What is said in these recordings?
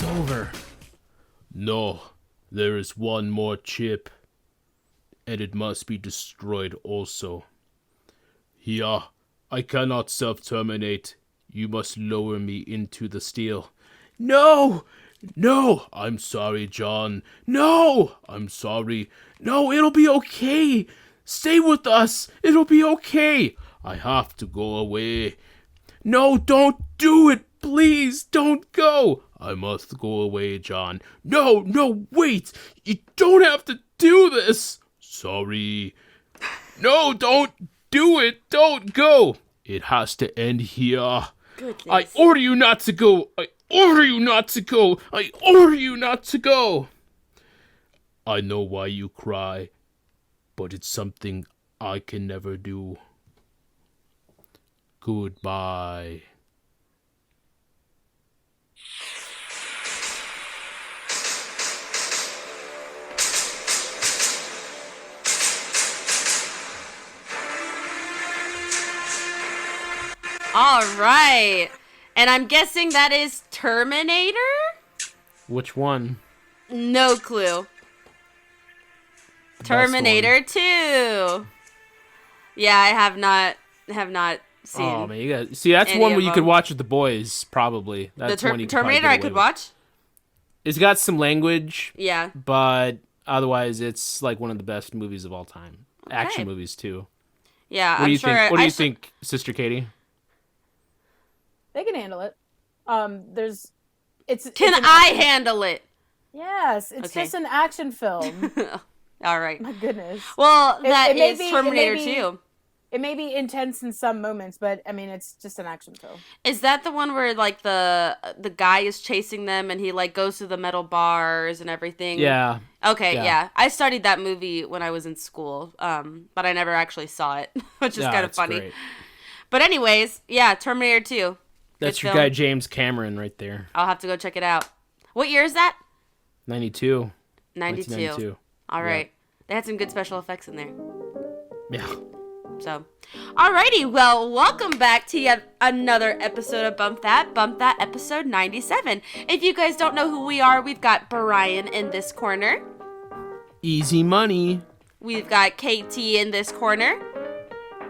it's over. No, there is one more chip, and it must be destroyed also. Here, I cannot self-terminate. You must lower me into the steel. No! No! I'm sorry, John. No! I'm sorry. No, it'll be okay. Stay with us. It'll be okay. I have to go away. No, don't do it. Please, don't go. I must go away, John. No, wait. You don't have to do this. Sorry. No, don't do it. Don't go. It has to end here. Goodness. I order you not to go. I order you not to go. I order you not to go. I know why you cry, but it's something I can never do. Goodbye. All right. And I'm guessing that is Terminator? Which one? No clue. Terminator 2. Yeah, I have not seen. Oh man, you got see. That's one where you could watch with the boys. Probably that's the one you could Terminator I could watch. It's got some language. Yeah, but otherwise, it's like one of the best movies of all time. Okay. Action movies too. Yeah, What do you think? What do you think, Sister Katie? They can handle it. Can I handle it? Yes, it's just an action film. All right. My goodness. Well, that is Terminator 2. It may be intense in some moments, but I mean, it's just an action film. Is that the one where like the guy is chasing them and he like goes through the metal bars and everything? Yeah. Okay, yeah. I studied that movie when I was in school, but I never actually saw it, which is kind of funny. Great. But anyways, yeah, Terminator 2. That's your guy James Cameron right there. I'll have to go check it out. What year is that? 92. 92. All right. Yeah. They had some good special effects in there. Yeah. So, alrighty, well, welcome back to yet another episode of Bump That, episode 97. If you guys don't know who we are, we've got Brian in this corner. Easy money. We've got KT in this corner.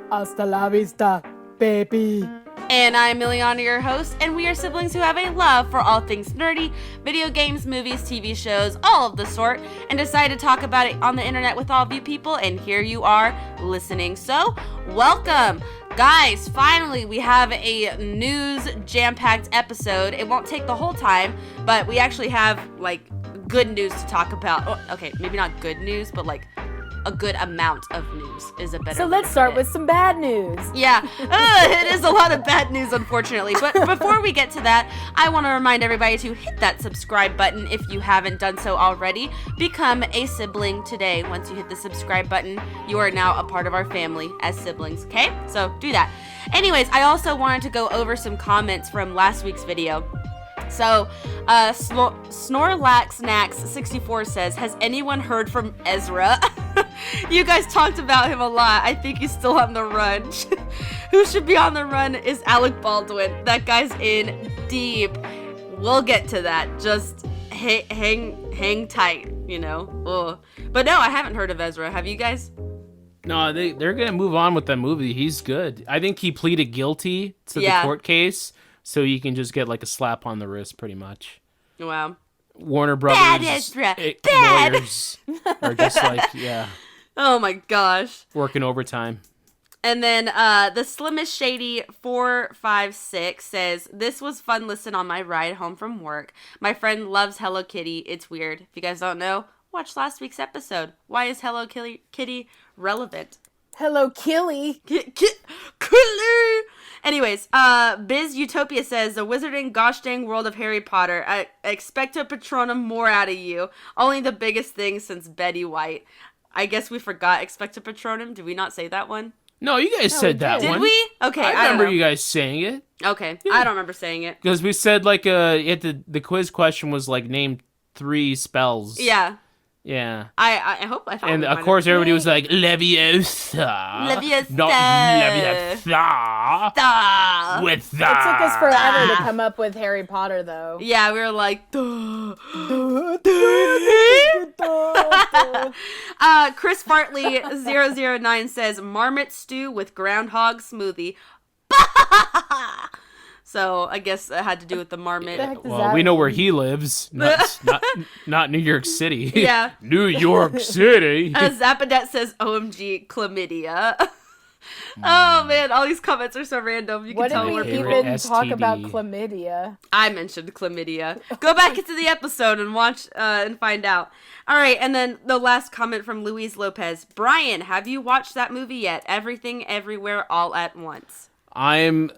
Hasta la vista, baby. And I'm Ileana, your host, and we are siblings who have a love for all things nerdy, video games, movies, TV shows, all of the sort, and decided to talk about it on the internet with all of you people, and here you are listening. So, welcome! Guys, finally we have a news jam-packed episode. It won't take the whole time, but we actually have, like, good news to talk about. Oh, okay, maybe not good news, but, like, a good amount of news is a better So let's start with some bad news. Yeah, it is a lot of bad news, unfortunately. But before we get to that, I want to remind everybody to hit that subscribe button if you haven't done so already. Become a sibling today. Once you hit the subscribe button, you are now a part of our family as siblings, okay? So do that. Anyways, I also wanted to go over some comments from last week's video. So, Snorlaxnax64 says, has anyone heard from Ezra? You guys talked about him a lot. I think he's still on the run. Who should be on the run is Alec Baldwin. That guy's in deep. We'll get to that. Just hang tight, you know? Ugh. But no, I haven't heard of Ezra. Have you guys? No, they're going to move on with that movie. He's good. I think he pleaded guilty to the court case. So you can just get like a slap on the wrist, pretty much. Wow. Warner Brothers Bad Ezra. Bad. Lawyers are just like, yeah. Oh my gosh. Working overtime. And then the Slimmest Shady 456 says, this was fun listen on my ride home from work. My friend loves Hello Kitty. It's weird. If you guys don't know, watch last week's episode. Why is Hello Kitty relevant? Hello, Killy. Killy. Anyways, Biz Utopia says, the wizarding gosh dang world of Harry Potter. I expect a Patronum more out of you. Only the biggest thing since Betty White. I guess we forgot Expect a Patronum. Did we not say that one? No, you guys said that one. Did we? Okay, I remember don't know. you guys saying it. Okay, yeah. I don't remember saying it. Because we said, like, the quiz question was, like, name 3 spells. Yeah. Yeah. I hope I thought. And we of might course, have- everybody was like, Leviosa. Not Leviosa. Duh. With It took us forever Ah. to come up with Harry Potter, though. Yeah, we were like, duh. Chris Fartley 009 says marmot stew with groundhog smoothie. So I guess it had to do with the marmot. The heck does Well, that we know mean? where he lives. Not New York City. Yeah. New York City. Zapadet says OMG chlamydia. Oh man, all these comments are so random. You can What tell did where we favorite people. even talk about STD. chlamydia? I mentioned chlamydia. Go back into the episode and watch and find out. All right, and then the last comment from Luis Lopez. Brian, have you watched that movie yet? Everything, Everywhere, All at Once. I'm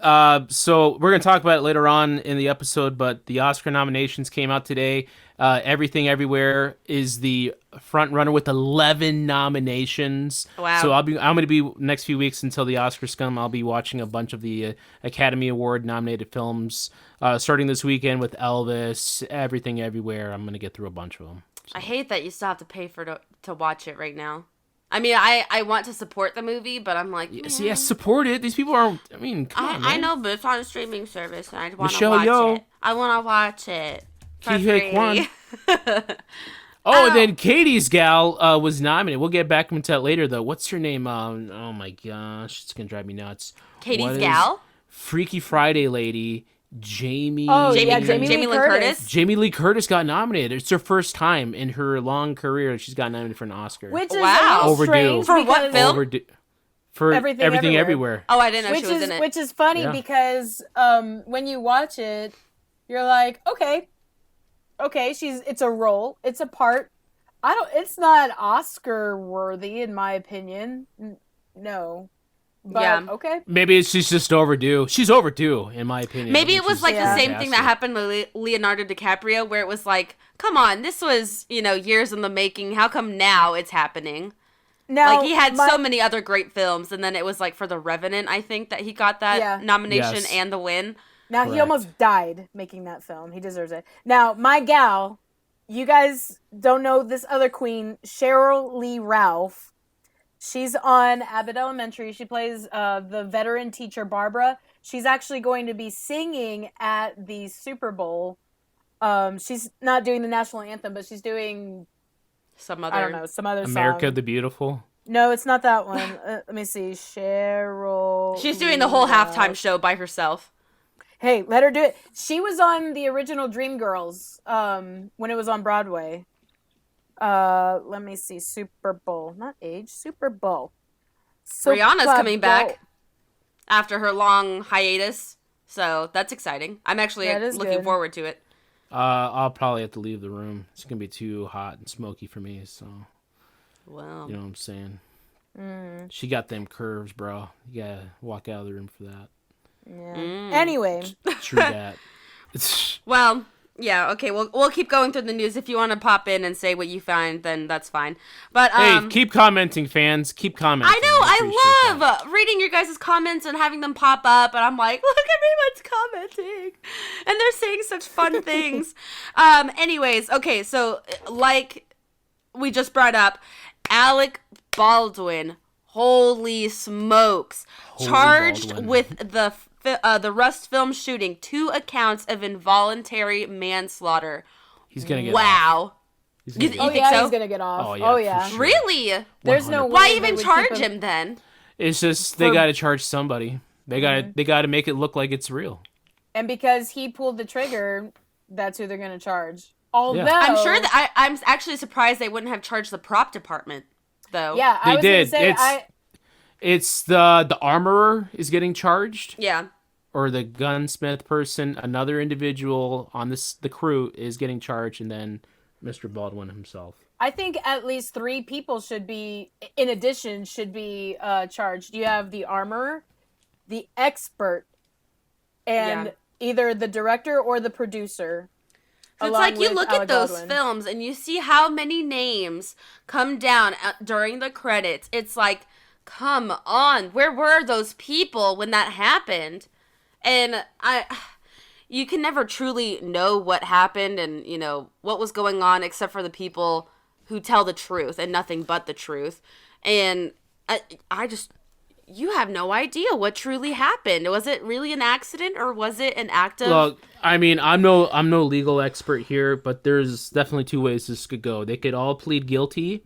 so we're gonna talk about it later on in the episode, but the Oscar nominations came out today. Everything Everywhere is the front runner with 11 nominations. Wow. So I'm gonna be next few weeks until the Oscars come. I'll be watching a bunch of the Academy Award nominated films. Starting this weekend with Elvis, Everything Everywhere. I'm gonna get through a bunch of them. I hate that you still have to pay to watch it right now. I mean, I want to support the movie, but I'm like, Yes, support it. These people aren't. I mean, come on, I man. know, but it's on a streaming service, and I want to Michelle watch Yeoh. it. I want to watch it for Ki-Hye Kwan. free. Oh, and then Katie's gal was nominated. We'll get back into that later, though. What's her name? Oh my gosh, it's gonna drive me nuts. Katie's What is gal? Freaky Friday lady, Jamie. Oh, Jamie, yeah, Jamie, Jamie Lee Lee Curtis. Jamie Lee Curtis got nominated. It's her first time in her long career she's got nominated for an Oscar. Which is Wow. a little Overdue. strange For what because- film? Overdue. For Everything everything Everywhere. everywhere. Oh, I didn't know she was in it. Which is funny Yeah. because when you watch it, you're like, okay, it's a role, it's a part. It's not Oscar worthy in my opinion. No, but Yeah. okay. Maybe she's just overdue. She's overdue, in my opinion. Maybe I it think was she's like Yeah. the same thing that fantastic. happened with Leonardo DiCaprio, where it was like, come on, this was, years in the making. How come now it's happening? Now Like, he had so many other great films, and then it was like for The Revenant, I think, that he got that Yeah. nomination Yes. and the win. Now he Correct. almost died making that film. He deserves it. Now my gal, you guys don't know this other queen, Cheryl Lee Ralph. She's on Abbott Elementary. She plays the veteran teacher Barbara. She's actually going to be singing at the Super Bowl. She's not doing the national anthem, but she's doing, Some other. I don't know, some other America song. the Beautiful. No, it's not that one. Let me see. Cheryl. She's doing the whole Lee halftime Ralph. show by herself. Hey, let her do it. She was on the original Dreamgirls when it was on Broadway. Let me see. Super Bowl. Not age. Super Bowl. Rihanna's Super coming back Bowl. after her long hiatus, so that's exciting. I'm actually That is looking good. forward to it. I'll probably have to leave the room. It's gonna be too hot and smoky for me. So Well, you know what I'm saying. She got them curves, bro. You gotta walk out of the room for that. Yeah. Anyway, True that. well, yeah, okay. We'll keep going through the news. If you want to pop in and say what you find, then that's fine. But Hey, keep commenting, fans. Keep commenting. I know, appreciate I that. love reading your guys' comments and having them pop up, and I'm like, look at me what's commenting. And they're saying such fun things. Anyways, okay, so like we just brought up, Alec Baldwin, holy smokes, Holy charged Baldwin. with the Rust film shooting, 2 accounts of involuntary manslaughter. He's gonna get off. Wow. He's gonna You get think oh off. yeah, so? he's gonna get off. Oh, Oh yeah, yeah. for sure. Really? There's no 100%. Why way they even would keep charge him then? It's just they For- gotta charge somebody. They gotta make it look like it's real. And because he pulled the trigger, that's who they're gonna charge. Although I'm sure that I'm actually surprised they wouldn't have charged the prop department, though. Yeah, They I was did. gonna say It's the armorer is getting charged, Yeah. or the gunsmith person. Another individual on the crew is getting charged, and then Mr. Baldwin himself. I think at least 3 people should be, in addition, charged. You have the armorer, the expert, and Yeah. either the director or the producer. It's along like you with look Alec at those Baldwin. films and you see how many names come down during the credits. It's like, come on, where were those people when that happened? And you can never truly know what happened and, what was going on except for the people who tell the truth and nothing but the truth. And I just, you have no idea what truly happened. Was it really an accident, or was it an act of... Look, I mean, I'm no legal expert here, but there's definitely two ways this could go. They could all plead guilty,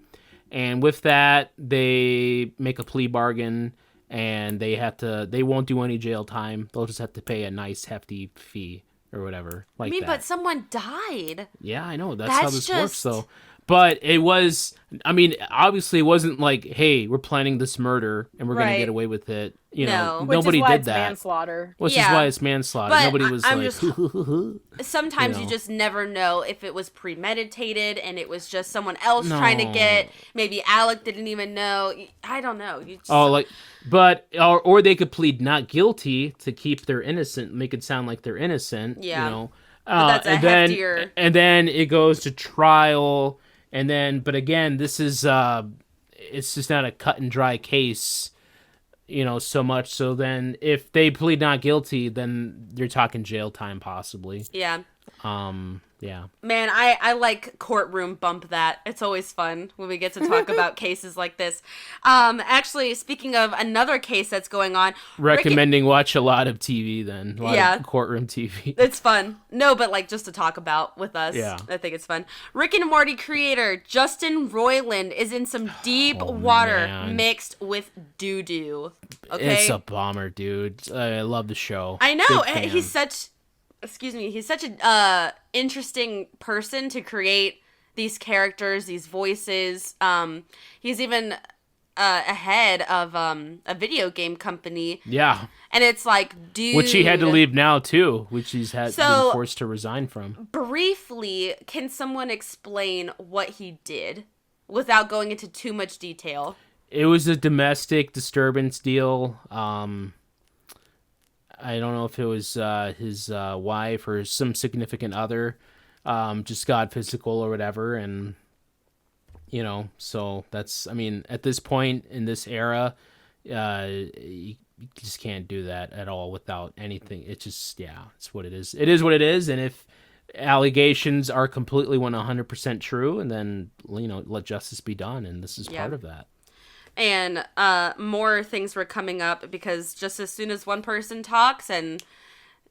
and with that, they make a plea bargain, and they won't do any jail time. They'll just have to pay a nice hefty fee or whatever. Like that. but someone died. Yeah, I know. That's That's how this just... works, though. But it was, I mean, obviously it wasn't like, hey, we're planning this murder and we're going to Right. get away with it. You No. know, Which nobody is why did it's that. manslaughter. Which Yeah. is why it's manslaughter. But Nobody was I'm like, just- sometimes You you know. just never know if it was premeditated and it was just someone else trying to No. get, maybe Alec didn't even know. I don't know. You just, oh, like, but, or they could plead not guilty to keep their innocent, make it sound like they're innocent. Yeah. You know, that's a and then, heftier- and then it goes to trial. And then, but again, this is, it's just not a cut and dry case, you know, so much. So then if they plead not guilty, then you're talking jail time possibly. yeah. Yeah. Man, I like courtroom bump that. It's always fun when we get to talk about cases like this. Actually, speaking of another case that's going on, Recommending watch a lot of TV then. A lot Yeah. of courtroom TV. it's fun. No, but like just to talk about with us. Yeah. I think it's fun. Rick and Morty creator Justin Roiland is in some deep water man. mixed with doo-doo. Okay? It's a bummer, dude. I love the show. I know. Big fan. He's such a interesting person to create these characters, these voices. He's even ahead of a video game company, Yeah. and it's like, dude. Which he had to leave now too, which he's been So- forced to resign from. Briefly, can someone explain what he did without going into too much detail? It was a domestic disturbance deal. I don't know if it was his wife or some significant other just got physical or whatever. And, you know, so that's, I mean, at this point in this era, you just can't do that at all without anything. It's just, yeah, it's what it is. It is what it is. And if allegations are completely 100% true, and then, you know, let justice be done. And this is part of that. And more things were coming up because just as soon as one person talks and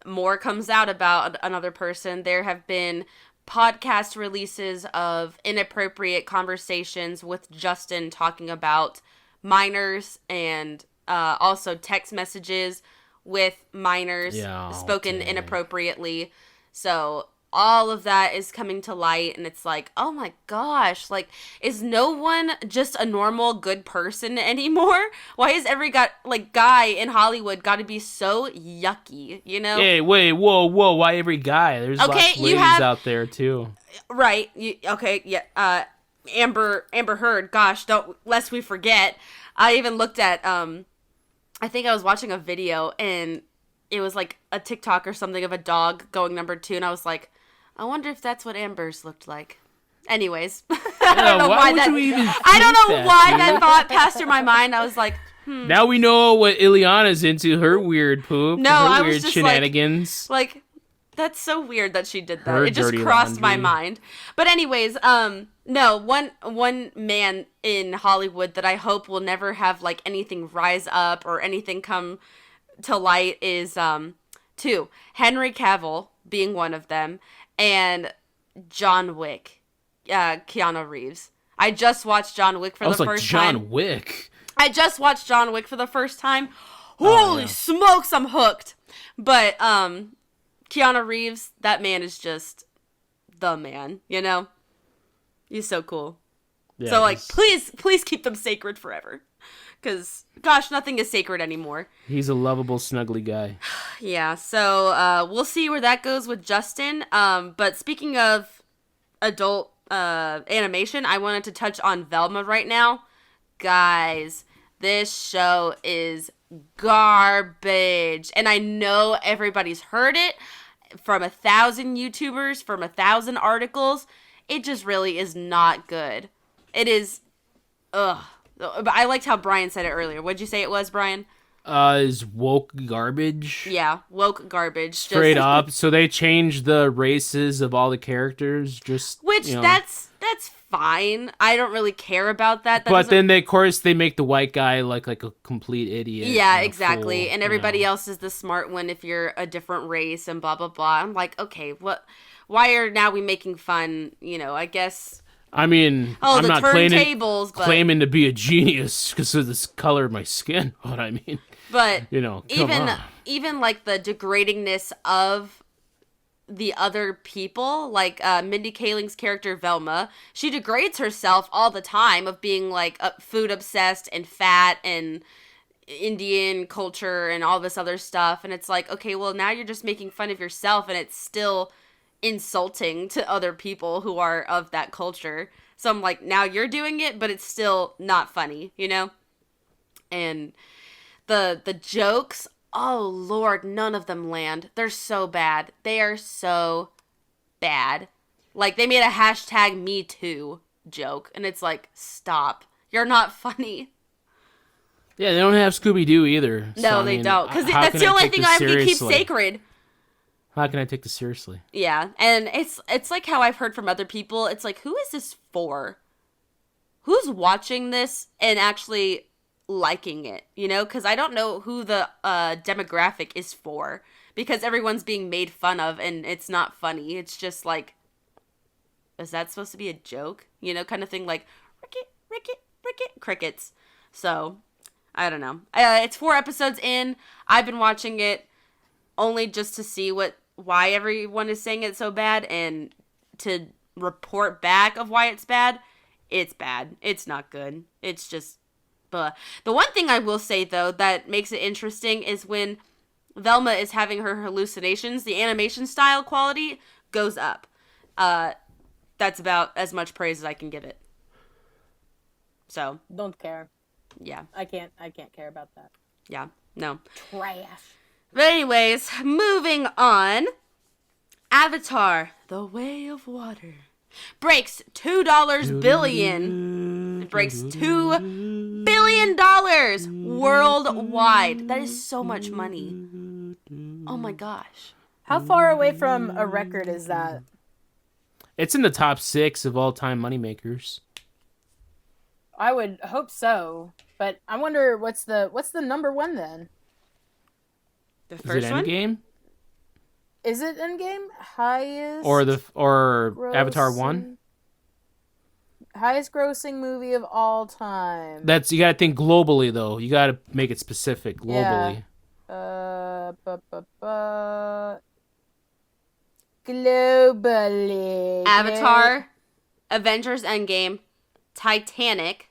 more comes out about another person, there have been podcast releases of inappropriate conversations with Justin talking about minors, and also text messages with minors spoken dang. inappropriately. So all of that is coming to light, and it's like, oh my gosh, like, is no one just a normal good person anymore? Why is every guy in Hollywood got to be so yucky, you know? Hey, wait, whoa, why every guy? There's lots of ladies out there too. Right. Amber Heard, gosh, lest we forget. I even looked at I think I was watching a video, and it was like a TikTok or something of a dog going number 2, and I was like, I wonder if that's what Amber's looked like. Anyways, I don't know why that thought passed through my mind. I was like, Now we know what Ileana's into, her weird poop, No, her I was weird just shenanigans. like, that's so weird that she did that. Her It just dirty crossed my laundry. mind. But anyways, no, one man in Hollywood that I hope will never have like anything rise up or anything come to light is two. Henry Cavill being one of them, and John Wick, Keanu Reeves. I just watched John Wick for the first John time. Wick. I just watched John Wick for the first time. Holy smokes, I'm hooked. But Keanu Reeves, that man is just the man, you know? He's so cool. Yeah, So like, please keep them sacred forever. Because, gosh, nothing is sacred anymore. he's a lovable, snuggly guy. Yeah, so we'll see where that goes with Justin. But speaking of adult animation, I wanted to touch on Velma right now. Guys, this show is garbage. And I know everybody's heard it from 1,000 YouTubers, from 1,000 articles. It just really is not good. It is, ugh. But I liked how Brian said it earlier. What'd you say it was, Brian? Is woke garbage. Yeah, woke garbage. Straight up. So they changed the races of all the characters. Just Which you know. that's that's fine. I don't really care about that. But then, of course, they make the white guy like a complete idiot. Yeah, exactly. Fool, and everybody else is the smart one if you're a different race and blah, blah, blah. I'm like, okay, why are now we making fun, I guess... I mean, I'm not claiming to be a genius because of this color of my skin. What I mean, but even like the degradingness of the other people, like Mindy Kaling's character Velma, she degrades herself all the time of being like food obsessed and fat and Indian culture and all this other stuff, and it's like, okay, well now you're just making fun of yourself, and it's still insulting to other people who are of that culture. So I'm like, now you're doing it, but it's still not funny, And the jokes, oh Lord, none of them land. They're so bad. They are so bad. Like, they made a hashtag Me Too joke, and it's like, stop. You're not funny. Yeah, they don't have Scooby-Doo either. No, they don't. Because that's the only thing I have to keep sacred. How can I take this seriously? Yeah, and it's like how I've heard from other people. It's like, who is this for? Who's watching this and actually liking it? Because I don't know who the demographic is for. Because everyone's being made fun of, and it's not funny. It's just like, is that supposed to be a joke? Kind of thing, like, ricket, crickets. So, I don't know. It's 4 episodes in. I've been watching it only just to see why everyone is saying it's so bad, and to report back of why it's bad. It's bad. It's not good. It's just, the one thing I will say, though, that makes it interesting is when Velma is having her hallucinations, the animation style quality goes up. That's about as much praise as I can give it. So. Don't care. Yeah. I can't care about that. Yeah. No. Trash. But anyways, moving on. Avatar, The Way of Water, breaks $2 billion. It breaks $2 billion worldwide. That is so much money. Oh my gosh. How far away from a record is that? It's in the top 6 of all-time moneymakers. I would hope so, but I wonder what's the number one then? The first one? Endgame? Is it Endgame? Highest or Avatar 1? Highest grossing movie of all time. You gotta think globally though. You gotta make it specific globally. Yeah. Globally. Avatar, Avengers Endgame, Titanic,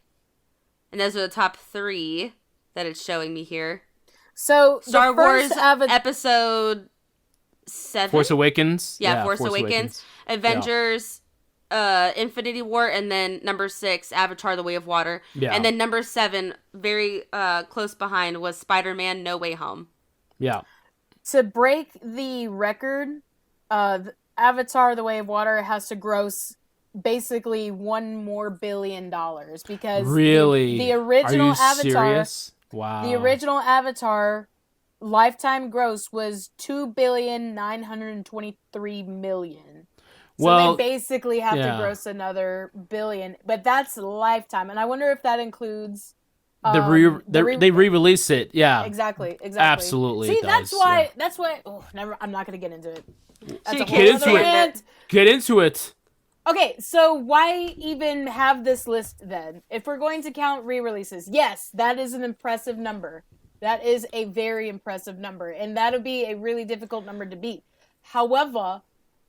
and those are the top 3 that it's showing me here. So Star Wars Episode 7, Force Awakens. Yeah, Force Awakens. Avengers, Infinity War, and then number 6, Avatar: The Way of Water. Yeah. And then number 7, very close behind, was Spider-Man: No Way Home. Yeah. To break the record, Avatar: The Way of Water has to gross basically $1 more billion because really the original Are you Avatar. Serious? Wow. The original Avatar lifetime gross was $2,923,000,000. So they basically have to gross another billion, but that's lifetime. And I wonder if that includes they re-release it. Yeah, exactly. Absolutely. See, that's why. Oh, never. I'm not going to get into it. Get into it. Okay, so why even have this list then? If we're going to count re-releases, yes, that is an impressive number. That is a very impressive number, and that would be a really difficult number to beat. However,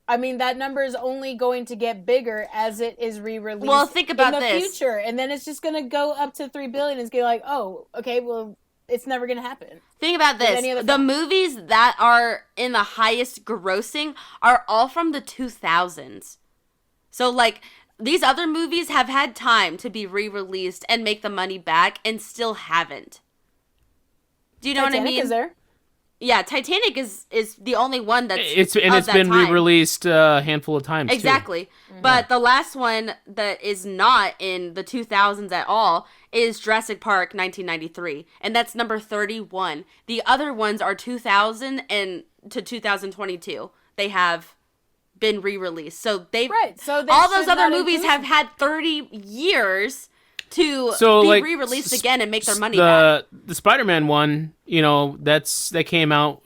I mean, that number is only going to get bigger as it is re-released think about in the future, and then it's just going to go up to 3 billion. It's going to be like, oh, okay, well, it's never going to happen. Think about this. The movies that are in the highest grossing are all from the 2000s. So, like, these other movies have had time to be re-released and make the money back and still haven't. Do you know what I mean? Is there? Yeah, Titanic is the only one that's it's been re-released a handful of times. Exactly. Too. But the last one that is not in the 2000s at all is Jurassic Park 1993, and that's number 31. The other ones are 2000 and to 2022. They have been re-released. So they've So they all those should other not movies include have had 30 years to So, be like, re-released again and make their money back. The Spider-Man one, that came out,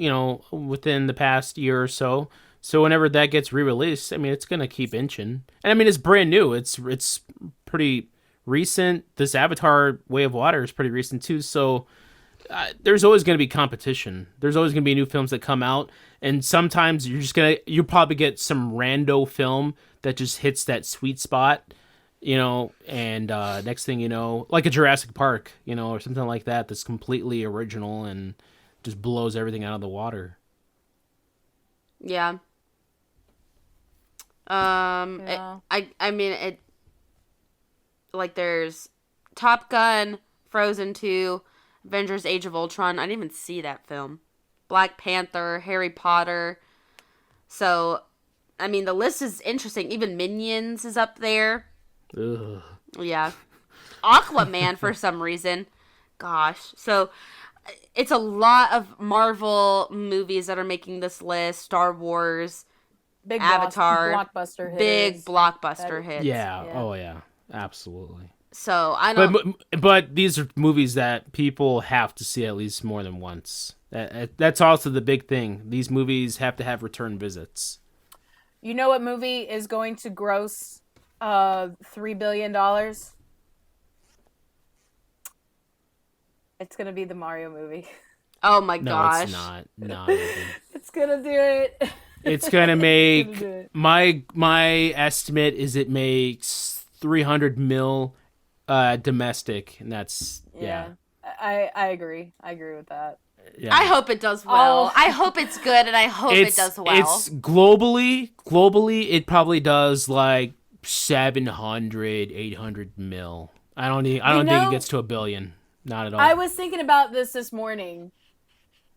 within the past year or so. So whenever that gets re-released, I mean, it's gonna keep inching. And I mean, it's brand new. It's pretty recent. This Avatar: Way of Water is pretty recent too. So there's always gonna be competition. There's always gonna be new films that come out, and sometimes you'll probably get some rando film that just hits that sweet spot. And next thing you know, like a Jurassic Park, or something like that, that's completely original and just blows everything out of the water. Yeah. Yeah. I mean, like, there's Top Gun, Frozen 2, Avengers: Age of Ultron. I didn't even see that film. Black Panther, Harry Potter. So, I mean, the list is interesting. Even Minions is up there. Ugh. Yeah. Aquaman for some reason. Gosh. So, it's a lot of Marvel movies that are making this list. Star Wars, big Avatar, blockbuster hits. big blockbuster hits. Yeah. Yeah. Oh yeah. Absolutely. So I don't. But these are movies that people have to see at least more than once. That's also the big thing. These movies have to have return visits. You know what movie is going to gross $3 billion? It's gonna be the Mario movie. Oh my No, gosh! it's not. Not even. It's gonna do it. It's gonna make do it. my estimate is it makes 300 mil domestic, and that's yeah. I agree. I agree with that. Yeah. I hope it does well. Oh. I hope it's good, and I hope it does well. It's globally, it probably does like 700, 800 mil. I don't think it gets to $1 billion. Not at all. I was thinking about this morning.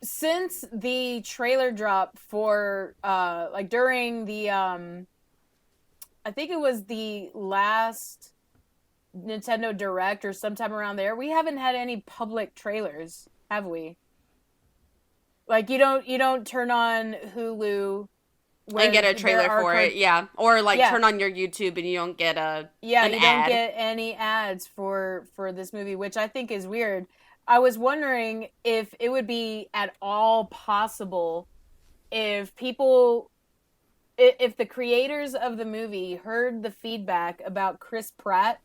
Since the trailer drop for like during the I think it was the last Nintendo Direct or sometime around there, we haven't had any public trailers, have we? Like you don't turn on Hulu and get a trailer for it, yeah. Or like turn on your YouTube and you don't get an you ad. don't get any ads for this movie, which I think is weird. I was wondering if it would be at all possible if the creators of the movie heard the feedback about Chris Pratt,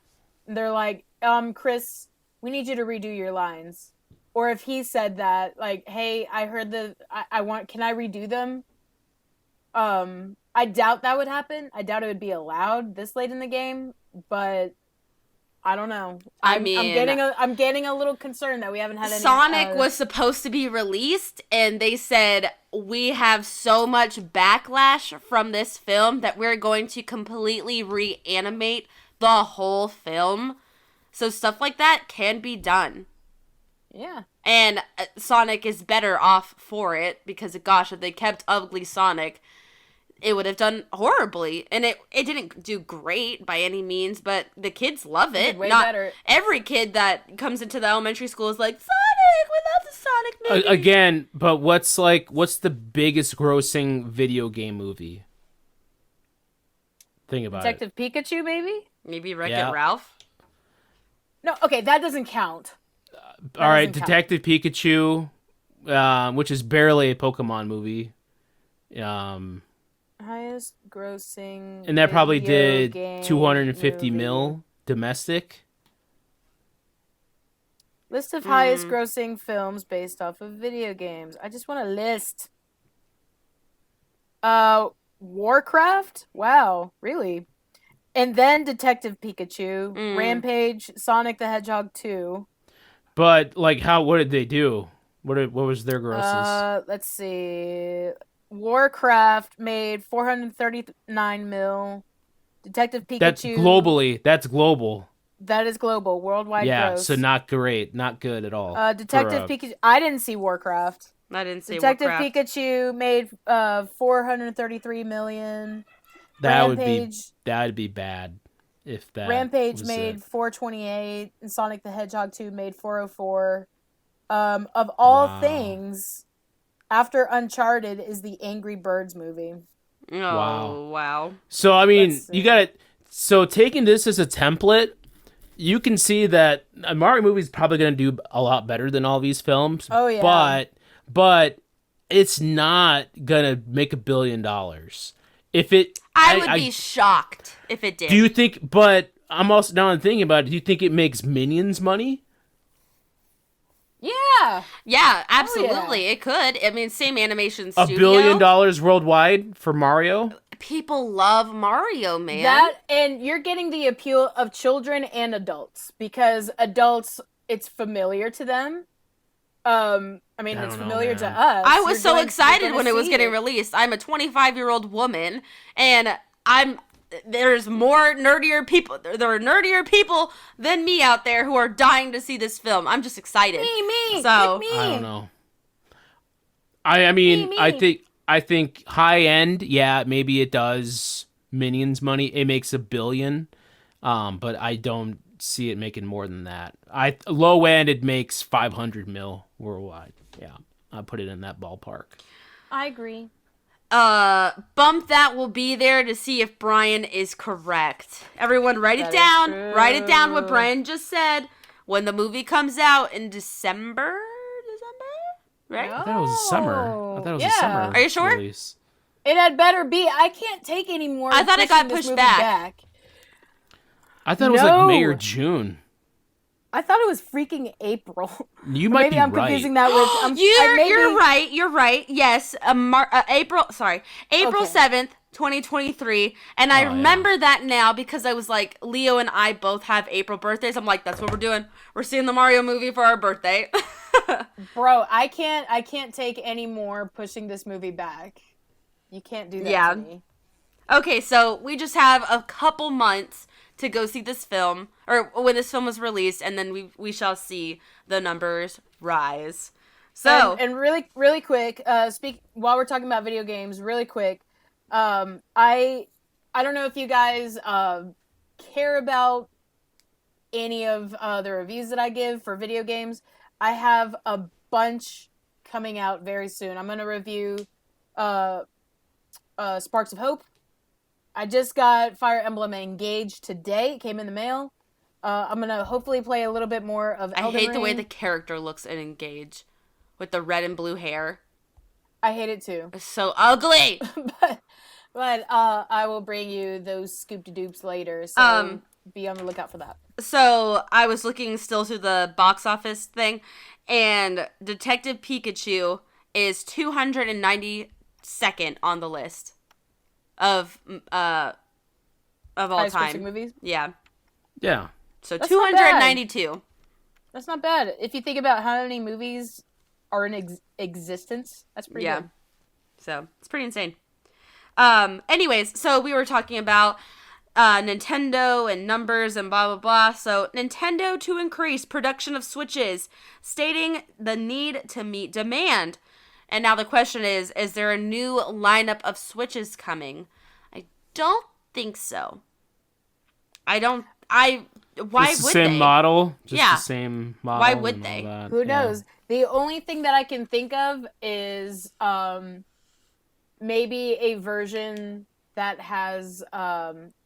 and they're like, Chris, we need you to redo your lines. Or if he said that, like, hey, I heard can I redo them? I doubt that would happen. I doubt it would be allowed this late in the game, but I don't know. I'm getting a little concerned that we haven't had any. Sonic was supposed to be released, and they said we have so much backlash from this film that we're going to completely reanimate the whole film. So stuff like that can be done. Yeah. And Sonic is better off for it because, gosh, if they kept ugly Sonic, it would have done horribly. And it didn't do great by any means, but the kids love it. Way Not better. every kid that comes into the elementary school is like, Sonic, we love the Sonic movie. Again, but what's the biggest grossing video game movie? Think about Detective Pikachu, maybe? Maybe Wreck-It Ralph? No, okay, that doesn't count. All right, Detective Pikachu, which is barely a Pokemon movie. Highest grossing. And that probably video did game 250 movie. mil domestic. List of highest grossing films based off of video games. I just want a list. Warcraft? Wow, really? And then Detective Pikachu, Rampage, Sonic the Hedgehog 2. But like, what did they do? What was their grosses? Let's see. Warcraft made 439 mil. Detective Pikachu. That's globally. That's global. That is global, worldwide gross. So not great, not good at all. Detective Pikachu. I didn't see Warcraft. I didn't see Detective Warcraft. Pikachu made 433 million. That Rampage, would be bad if that. Rampage was made it. 428, and Sonic the Hedgehog 2 made 404. Of all things, after Uncharted is the Angry Birds movie. Oh, wow. So I mean, Let's see. you got it. So taking this as a template, you can see that a Mario movie is probably going to do a lot better than all these films. Oh, yeah. But it's not going to make $1 billion. If it, I would be shocked if it did. Do you think? But I'm also now I'm thinking about it. Do you think it makes Minions money? Yeah. Yeah, absolutely. It could. I mean, same animation $1 studio. billion worldwide for Mario? People love Mario, man. That, and you're getting the appeal of children and adults, because adults, it's familiar to them. I mean, I it's don't know, familiar to man. us. I was You're so going- excited you're gonna when it was see getting it. released. I'm a 25-year-old woman, and there's more nerdier people. There are nerdier people than me out there who are dying to see this film. I'm just excited. Me, So- pick me. I don't know. I mean, Me. I think high end, yeah, maybe it does Minions money. It makes $1 billion, but I don't see it making more than that. Low end, it makes 500 mil worldwide. Yeah, I put it in that ballpark. I agree. Bump that will be there to see if Brian is correct. Everyone write it That is down. true. Write it down what Brian just said. When the movie comes out in December? Right? I thought it was a summer. I thought it was a Yeah. summer. Are you sure? Release. It had better be. I can't take any more. I thought it got pushing this pushed movie back. I thought it was like No. May or June. I thought it was freaking April. You Or might maybe be I'm right. confusing that with. You're right. You're right. Yes, April Okay. 7th, 2023, and I remember that now because I was like, Leo and I both have April birthdays. I'm like, that's what we're doing. We're seeing the Mario movie for our birthday. Bro, I can't take any more pushing this movie back. You can't do that Yeah. to me. Okay, so we just have a couple months to go see this film, or when this film was released, and then we shall see the numbers rise. So And really quick, while we're talking about video games, really quick, I don't know if you guys care about any of the reviews that I give for video games. I have a bunch coming out very soon. I'm gonna review Sparks of Hope. I just got Fire Emblem Engaged today. It came in the mail. I'm gonna hopefully play a little bit more of I Elden hate the way Ring. the character looks in Engage with the red and blue hair. I hate it too. It's so ugly. but I will bring you those scoop-de-doops later. So be on the lookout for that. So I was looking still through the box office thing, and Detective Pikachu is 292nd on the list of all Highest grossing time. movies. Yeah. Yeah. So That's not bad. 292. That's not bad. If you think about how many movies are in existence, that's pretty Yeah. good. So it's pretty insane. Anyways, so we were talking about Nintendo and numbers and blah, blah, blah. So Nintendo to increase production of Switches, stating the need to meet demand. And now the question is there a new lineup of Switches coming? I don't think so. Why Just the would same they? model. Just Yeah. the same model. Why would and all they? that. Who Yeah. knows? The only thing that I can think of is maybe a version that has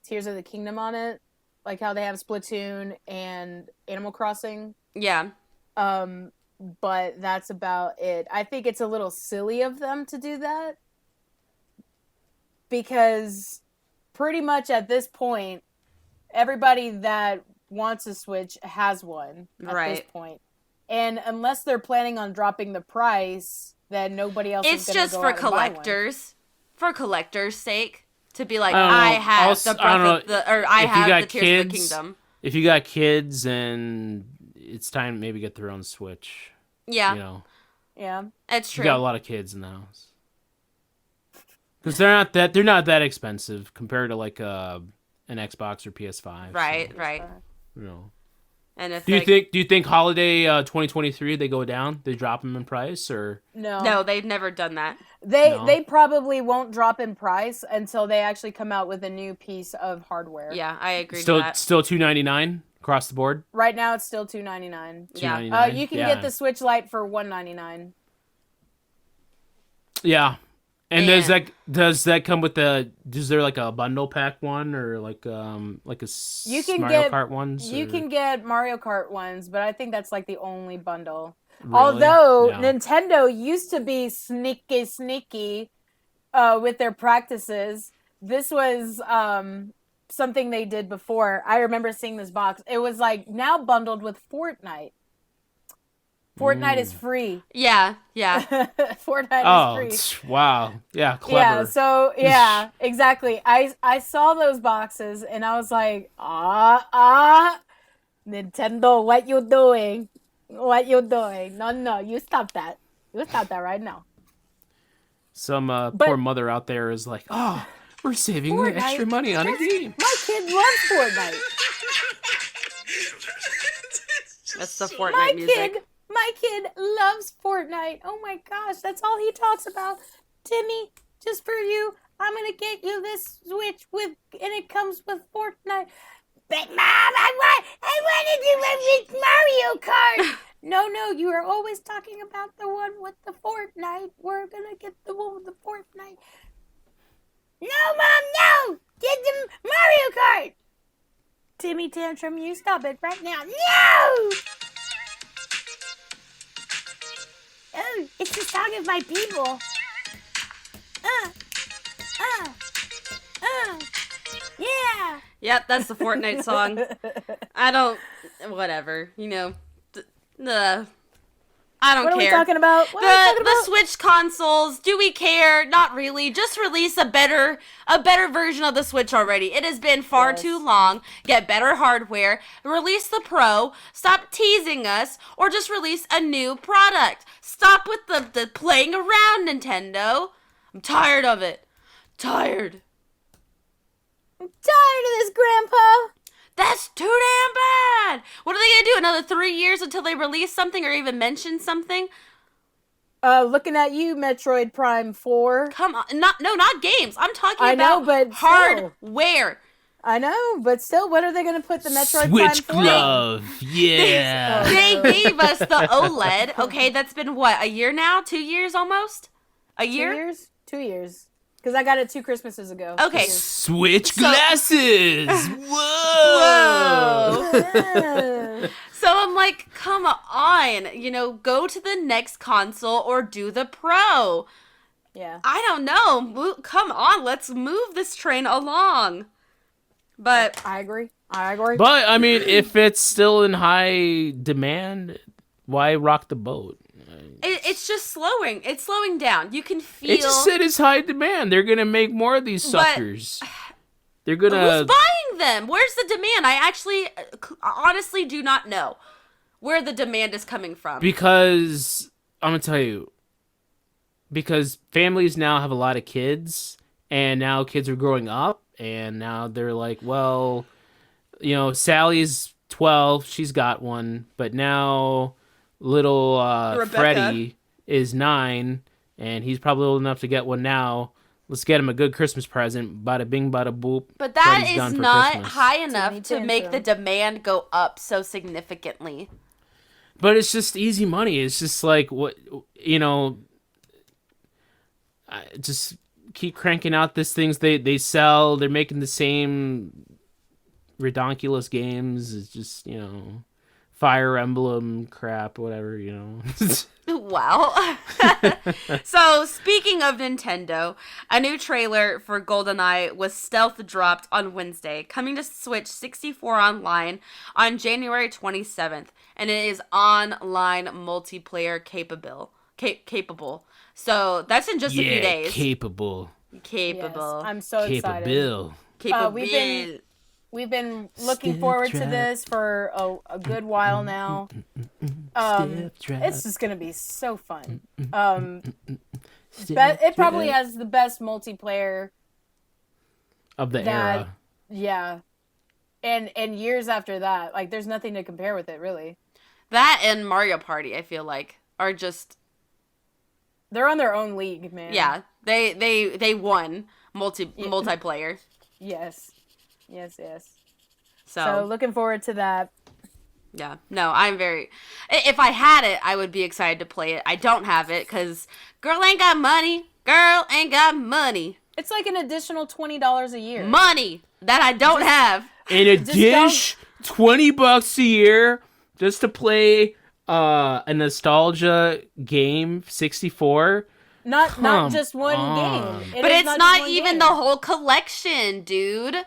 Tears of the Kingdom on it, like how they have Splatoon and Animal Crossing. Yeah. But that's about it. I think it's a little silly of them to do that, because pretty much at this point, everybody that wants a Switch has one at Right. this point. And unless they're planning on dropping the price, then nobody else It's is going to just go for out and buy one. collectors. For collectors' sake. To be like, I don't know. I have Also, the I don't Breath of know. the, or I If you have got the Tears of the kids- Kingdom. If you got kids and it's time to maybe get their own Switch. Yeah, You know, Yeah. it's you true. got a lot of kids in the house. Because they're not that expensive compared to like an Xbox or PS5. Right, so, right. you know. And if Do you think holiday 2023 they go down? They drop them in price or? no, they've never done that. No. They probably won't drop in price until they actually come out with a new piece of hardware. Yeah, I agree Still to that. $299 across the board. Right now it's still $299. Yeah. You can get the Switch Lite for $199. Yeah, And does that come with is there like a bundle pack one or like a You can Mario Kart ones? You can get Mario Kart ones, but I think that's like the only bundle. Really? Although Yeah. Nintendo used to be sneaky with their practices. This was something they did before. I remember seeing this box. It was like now bundled with Fortnite. Fortnite is free. Yeah. Fortnite is free. Wow. Yeah, clever. Yeah, so yeah, exactly. I saw those boxes and I was like, Nintendo, what you doing? What you doing? No, you stop that. You stop that right now. Some poor mother out there is like, oh, we're saving extra money on a game. My kid loves Fortnite. That's the Fortnite music. My kid loves Fortnite. Oh my gosh, that's all he talks about. Timmy, just for you, I'm gonna get you this Switch and it comes with Fortnite. But Mom, I want to do it with Mario Kart. No, you are always talking about the one with the Fortnite. We're gonna get the one with the Fortnite. No, Mom, no! Get the Mario Kart! Timmy Tantrum, you stop it right now. No! Oh, it's the song of my people. Yeah. Yep, that's the Fortnite song. Whatever, I don't care. What are we talking about? The Switch consoles, do we care? Not really. Just release a better version of the Switch already. It has been far too long. Get better hardware. Release the Pro. Stop teasing us. Or just release a new product. Stop with the playing around, Nintendo. I'm tired of it. Tired. I'm tired of this, Grandpa. That's too damn bad. What are they going to do? Another 3 years until they release something or even mention something? Looking at you, Metroid Prime 4. Come on. Not games. I'm talking but hardware. I know, but still, what are they going to put the Metroid Switch Prime 4 glove. Yeah. They gave us the OLED. Okay, that's been what, a year now? 2 years almost? A year? 2 years? 2 years. Because I got it 2 Christmases ago. Okay. Switch glasses. Whoa. So I'm like, come on, go to the next console or do the Pro. Yeah. I don't know. Come on, let's move this train along. But I agree. But I mean, if it's still in high demand, why rock the boat? It's just slowing. It's slowing down. You can feel. It just said it's high demand. They're gonna make more of these suckers. They're gonna. Who's buying them? Where's the demand? I actually, honestly, do not know where the demand is coming from. Because I'm gonna tell you. Because families now have a lot of kids, and now kids are growing up, and now they're like, well, Sally's 12, she's got one, but now little Freddie is 9, and he's probably old enough to get one now. Let's get him a good Christmas present. Bada bing, bada boop. But that Freddie's is done for not Christmas. high enough to make the demand go up so significantly. But it's just easy money. It's just like, just keep cranking out these things they sell. They're making the same redonkulous games. It's just, Fire Emblem crap, whatever, Wow. So, speaking of Nintendo, a new trailer for GoldenEye was stealth dropped on Wednesday, coming to Switch 64 online on January 27th, and it is online multiplayer capable. So, that's in just a few days. Capable. Yes, I'm so excited. Capable. We've been looking forward to this for a good while now. It's just gonna be so fun. It probably has the best multiplayer of the era. Yeah, and years after that, like there's nothing to compare with it, really. That and Mario Party, I feel like, are just. They're on their own league, man. Yeah, they won multiplayer. Yes. So looking forward to that. Yeah. No, I'm very... If I had it, I would be excited to play it. I don't have it because girl ain't got money. Girl ain't got money. It's like an additional $20 a year. Money that I don't have. In a dish, $20 a year just to play a nostalgia game 64. Not just one on. game. But is it's just not one even game. the whole collection, dude.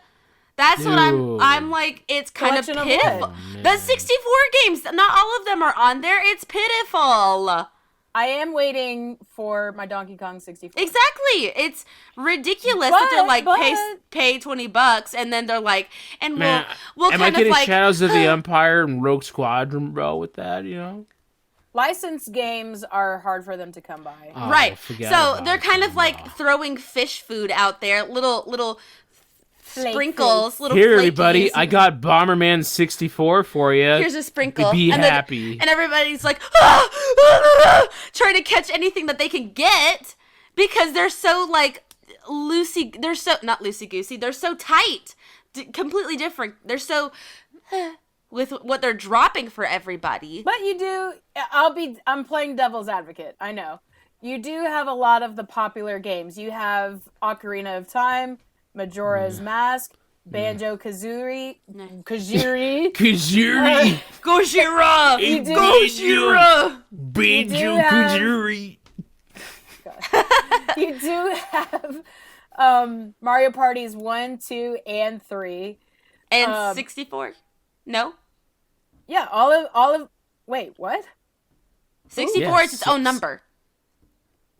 That's what I'm like, it's kind of Collection of pitiful. what? The 64 games, not all of them are on there. It's pitiful. I am waiting for my Donkey Kong 64. Exactly. It's ridiculous that they're like pay $20 and then they're like, and Man, we'll am kind I getting of like Shadows of the Empire and Rogue Squadron, bro, with that, you know? Licensed games are hard for them to come by. Oh, right. forget So about they're it. kind of like throwing fish food out there, little Flake sprinkles, foods. little Here, flakies. everybody, I got Bomberman 64 for you. Here's a sprinkle. Be and then- happy. and everybody's like, trying to catch anything that they can get because they're so like they're so not loosey-goosey, they're so tight, completely different. They're so with what they're dropping for everybody. But you do, I'm playing devil's advocate, I know. You do have a lot of the popular games. You have Ocarina of Time, Majora's Mask, Banjo-Kazooie, Kazuri. Gojira! You do- Gojira! Banjo have- Kazooie. You do have Mario Parties 1, 2, and 3. And 64? No? Yeah, all of wait, what? 64 is its own six. number.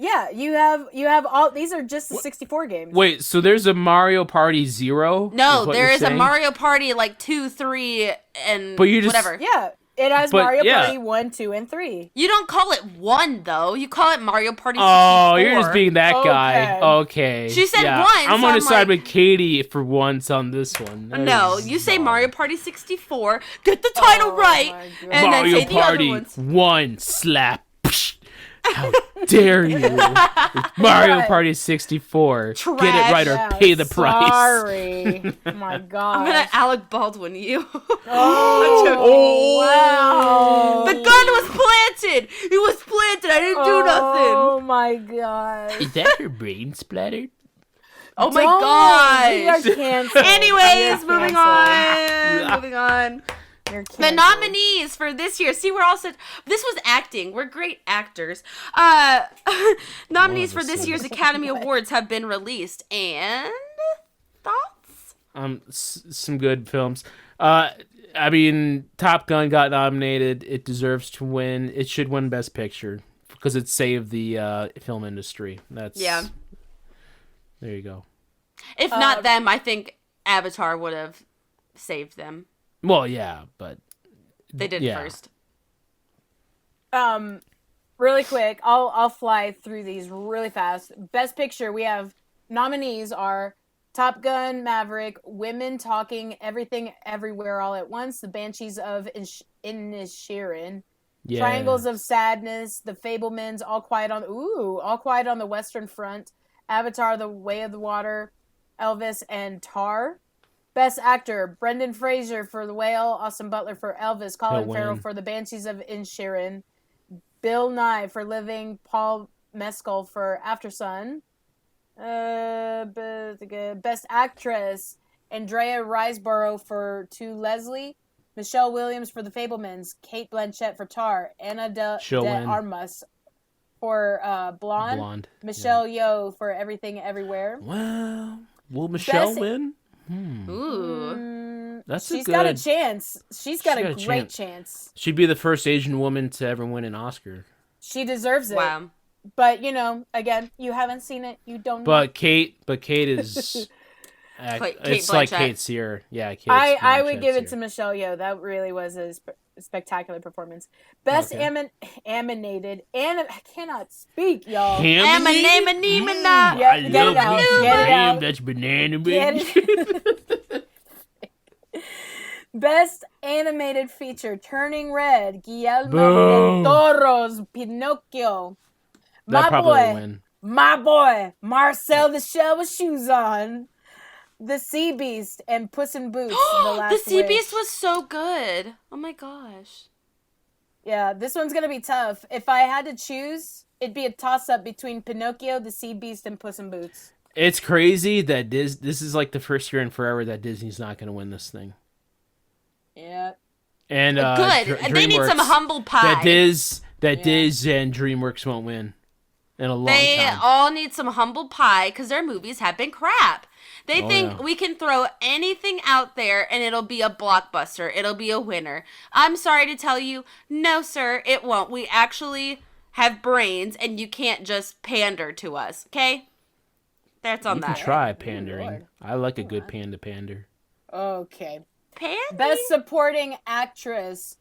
Yeah, you have all these are just the 64 games. Wait, so there's a Mario Party 0? No, what there you're is a saying? Mario Party like 2, 3, and But you just- whatever. Yeah, it has But, Mario yeah. Party 1, 2, and 3. You don't call it 1 though. You call it Mario Party 64. Oh, you're just being that guy. Okay. Okay. She said yeah. one, I'm so gonna I'm side like- with Katie for once on this one. That No, is you say dumb. Mario Party 64, get the title Oh right, my God. and Mario then say the other Party ones. 1 slap. Psh. How dare you? Mario Right. Party 64. Get it Trash. right or Yeah, pay the price. Sorry. Oh my God. I'm gonna Alec Baldwin you. Oh, wow. The gun was planted. It was planted. I didn't do nothing. Oh my God. Is that your brain splattered? Oh my We are gosh. canceled. Anyways, You're moving canceled. on. Moving on. You're The canceled. nominees for this year. See, we're all such. This was acting. We're great actors. Nominees for this year's Academy Awards have been released. And thoughts? Some good films. I mean, Top Gun got nominated. It deserves to win. It should win Best Picture because it saved the film industry. That's Yeah. There you go. If not them, I think Avatar would have saved them. Well, yeah, but They did Yeah. first. Really quick, I'll fly through these really fast. Best Picture, we have nominees are Top Gun, Maverick, Women Talking, Everything Everywhere All at Once, The Banshees of Inisherin, yeah. Triangles of Sadness, The Fablemans, All Quiet on the Western Front, Avatar, The Way of the Water, Elvis, and Tar. Best Actor, Brendan Fraser for The Whale, Austin Butler for Elvis, Colin He'll Farrell win. for The Banshees of Inisherin, Bill Nye for Living, Paul Mescal for Aftersun. Best Actress, Andrea Riseborough for To Leslie, Michelle Williams for The Fablemans, Kate Blanchett for Tar, Anna de She'll win. Armas for Blonde, Michelle Yeoh for Everything Everywhere. Well, will Michelle Best- win? Ooh. That's She's a got a good. chance. She's got a got a great chance. chance. She'd be the first Asian woman to ever win an Oscar. She deserves it. Wow. But again, you haven't seen it. You don't know. But Kate is. Kate it's like Blanchett. Kate's here. Yeah, Kate. I would give it to Michelle Yeoh. That really was a spectacular performance. Best animated. I cannot speak, y'all. Amanamana. Yeah, I get love it out, me get it some ham. out. That's banana, Get baby. it? Best animated feature: Turning Red, Guillermo Boom. del Toro's Pinocchio. That probably will win. My boy, Marcel the Shell with Shoes On. The Sea Beast and Puss in Boots. The Last The Sea Wish. Beast was so good. Oh my gosh. Yeah, this one's gonna be tough. If I had to choose, it'd be a toss-up between Pinocchio, the Sea Beast, and Puss in Boots. It's crazy that this is like the first year in forever that Disney's not going to win this thing. Yeah. And good. They need some humble pie. That Diz and DreamWorks won't win in a long time. They all need some humble pie because their movies have been crap. They think we can throw anything out there and it'll be a blockbuster. It'll be a winner. I'm sorry to tell you, no, sir, it won't. We actually have brains and you can't just pander to us, okay? That's on you that. can try pandering. I like a good pander. Okay. Pandy? Best Supporting Actress,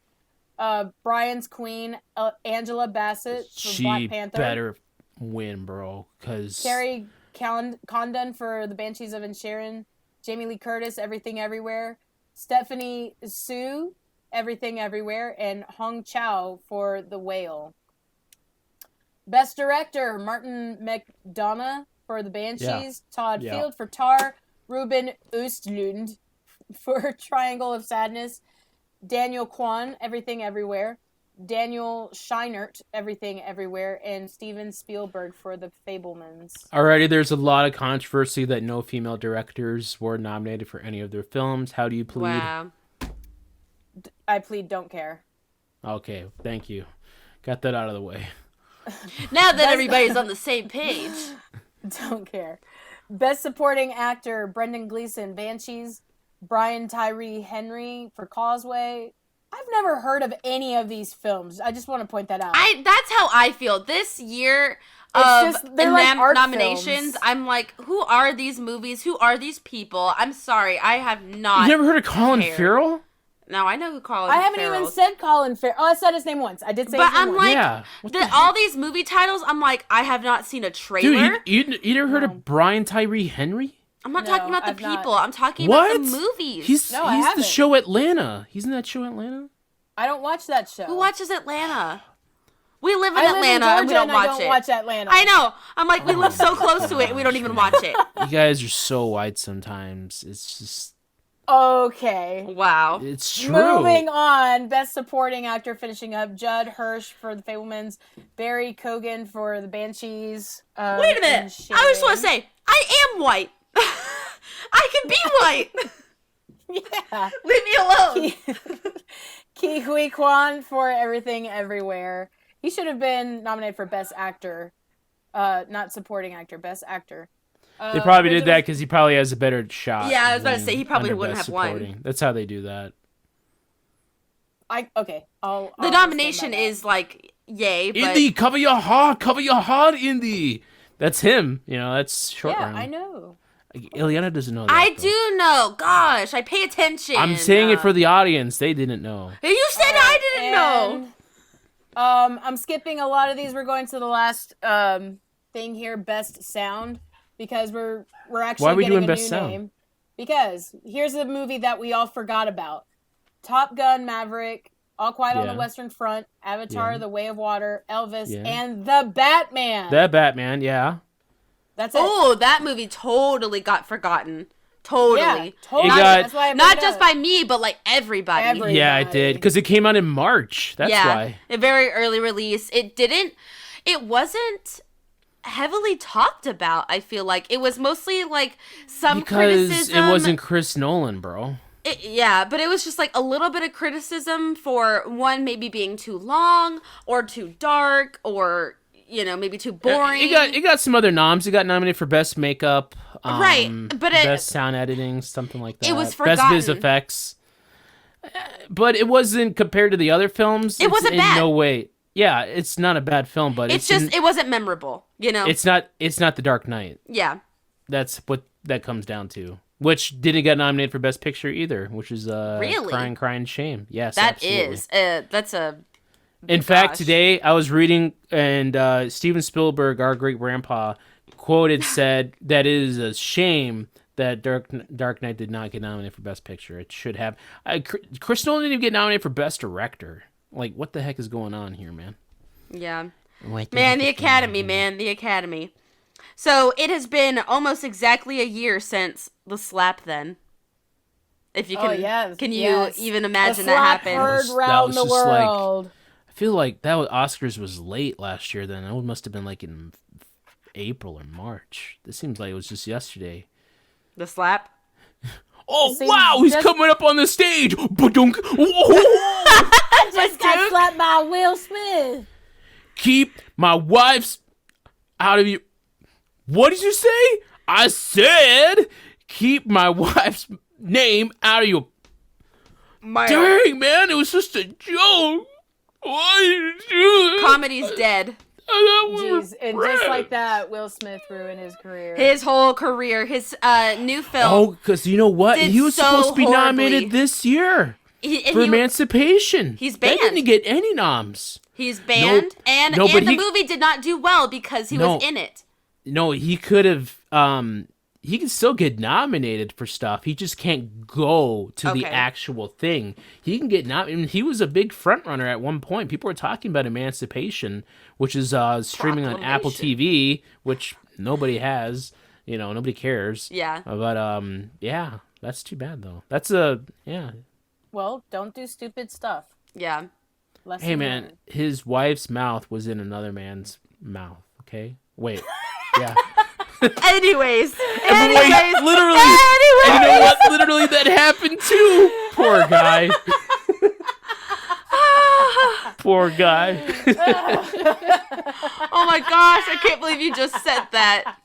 Brian's Queen, Angela Bassett for Black Panther. She better win, bro, because... Carrie Condon for The Banshees of Inisherin, Jamie Lee Curtis, Everything Everywhere, Stephanie Sue, Everything Everywhere, and Hong Chow for The Whale. Best Director, Martin McDonagh for The Banshees, Todd Field for Tar, Ruben Östlund for Triangle of Sadness, Daniel Kwan, Everything Everywhere, Daniel Scheinert, Everything Everywhere, and Steven Spielberg for The Fabelmans. Alrighty, there's a lot of controversy that no female directors were nominated for any of their films. How do you plead? Wow. I plead don't care. Okay, thank you. Got that out of the way. Now that everybody's on the same page. Don't care. Best Supporting Actor, Brendan Gleeson, Banshees, Brian Tyree Henry for Causeway. I've never heard of any of these films. I just want to point that out. That's how I feel. This year they're like art nominations, films. I'm like, who are these movies? Who are these people? I'm sorry, I have not. You never heard of Colin Farrell? No, I know who Colin I haven't Farrell even said Colin Farrell. Oh, I said his name once. I did say but his name I'm once. like, Yeah. all these movie titles, I'm like, I have not seen a trailer. Dude, you never heard of Brian Tyree Henry? I'm not No, talking about the I've people. not. I'm talking What? about the movies. He's I the haven't. show Atlanta. He's in that show Atlanta? I don't watch that show. Who watches Atlanta? We live in I live Atlanta in Georgia and we don't and watch I don't it. watch Atlanta. I know. I'm like, we live so close to it and we don't even watch it. You guys are so white sometimes. It's just... Okay. Wow. It's true. Moving on. Best Supporting Actor finishing up. Judd Hirsch for The Fabelmans. Barry Cogan for The Banshees. Wait a minute. I just want to say, I am white. I can be white. Yeah. Leave me alone. Ke Huy Quan for Everything Everywhere. He should have been nominated for Best Actor. Not Supporting Actor, Best Actor. They probably did that because he probably has a better shot. Yeah, I was about to say, he probably under wouldn't Best have won. Supporting. That's how they do that. Okay. The I'll nomination stand by that. is like, yay, but Indy, cover your heart, Indy. That's him. You know, that's short Yeah, round. I know. Ileana doesn't know that. I though. do know. Gosh, I pay attention. I'm saying it for the audience. They didn't know. You said I didn't know. I'm skipping a lot of these. We're going to the last thing here, Best Sound, because we're actually Why are we getting doing a Best new Sound? name. Because here's a movie that we all forgot about: Top Gun, Maverick, All Quiet on the Yeah. Western Front, Avatar: Yeah. The Way of Water, Elvis, Yeah. and The Batman. That Batman, yeah. That's it. Oh, that movie totally got forgotten. Totally. Yeah, totally. It got- That's why I Not bring it just up. by me, but like everybody. Every- Yeah, it Everybody. did. Because it came out in March. That's yeah, why. a very early release. It wasn't heavily talked about, I feel like. It was mostly like some Because criticism. it wasn't Chris Nolan, bro. Yeah, but it was just like a little bit of criticism for one maybe being too long or too dark or, you know, maybe too boring. It got some other noms. It got nominated for Best Makeup. Right, but Best Sound Editing, something like that. It was Best Biz forgotten. Effects. But it wasn't compared to the other films. It wasn't in bad. No way. Yeah, it's not a bad film, but it's just, it wasn't memorable, you know? It's not The Dark Knight. Yeah. That's what that comes down to. Which didn't get nominated for Best Picture either, which is Really? Crying Shame. Yes, That absolutely. is. That's a... In fact, Gosh. today I was reading, and Steven Spielberg, our great grandpa, said that it is a shame that Dark Knight did not get nominated for Best Picture. It should have. Chris Nolan didn't even get nominated for Best Director. Like, what the heck is going on here, man? Yeah. What Man, the heck is Academy, going on? man. The Academy. So, it has been almost exactly a year since the slap then. If you can, Oh, yes, can you yes. even The imagine that slap happened? heard That round was the just like- world. I feel like Oscars was late last year. Then it must have been like in April or March. This seems like it was just yesterday. The slap. Oh, seems wow, he's just- coming up on the stage. Ba-dunk. Whoa. I just got slapped by Will Smith. Keep my wife's out of you. What did you say? I said keep my wife's name out of your... Dang, man, it was just a joke. Why did you do it? Comedy's dead. Jeez, and just like that, Will Smith ruined his career. His whole career, his new film. Oh, because you know what? Did He was so supposed to be horribly. nominated this year for Emancipation. He's That banned. didn't get any noms. He's banned, and No, but the he- movie did not do well because he was in it. No, he could have. He can still get nominated for stuff. He just can't go to the Okay. actual thing. He can get nominated. He was a big front runner at one point. People were talking about Emancipation, which is streaming on Apple TV, which nobody has. Nobody cares. Yeah. But yeah, that's too bad though. Yeah. Well, don't do stupid stuff. Yeah. Lesson Hey man, learned. his wife's mouth was in another man's mouth. Okay, wait. Yeah. Anyways. Wait, literally. Anyways. You know what? Literally, that happened too. Poor guy. Poor guy. Oh my gosh, I can't believe you just said that.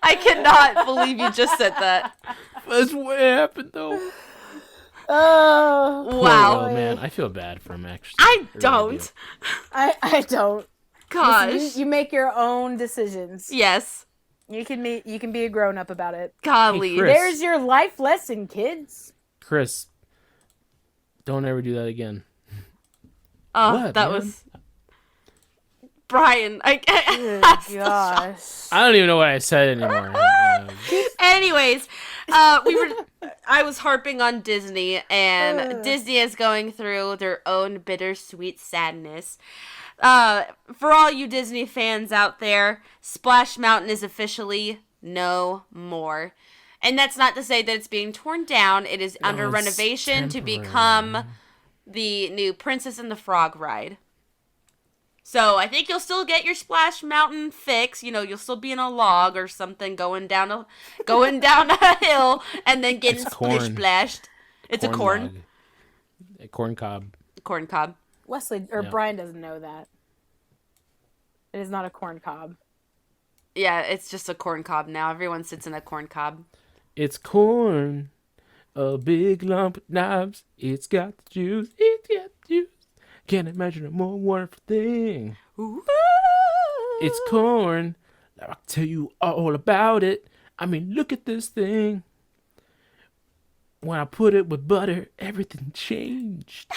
I cannot believe you just said that. That's what happened, though. Oh, Wow. Oh man, I feel bad for him actually. I really don't. do. I don't. Gosh. You make your own decisions. Yes. You can be a grown up about it. Golly. Hey, Chris. There's your life lesson, kids. Chris, don't ever do that again. Oh, What, that man? was Brian. Good gosh. I don't even know what I said anymore. Anyways, I was harping on Disney, and Disney is going through their own bittersweet sadness. For all you Disney fans out there, Splash Mountain is officially no more. And that's not to say that it's being torn down. It is under it's renovation to temporary. become the new Princess and the Frog ride. So I think you'll still get your Splash Mountain fix. You'll still be in a log or something going down a hill and then getting It's corn. splashed. It's a corn Log. A corn cob. corn cob. Wesley or Yeah. Brian doesn't know that. It is not a corn cob. Yeah, it's just a corn cob now. Everyone sits in a corn cob. It's corn, a big lump of knobs. It's got the juice. It's got the juice. Can't imagine a more wonderful thing. Ooh. It's corn. I'll tell you all about it. I mean, look at this thing. When I put it with butter, everything changed.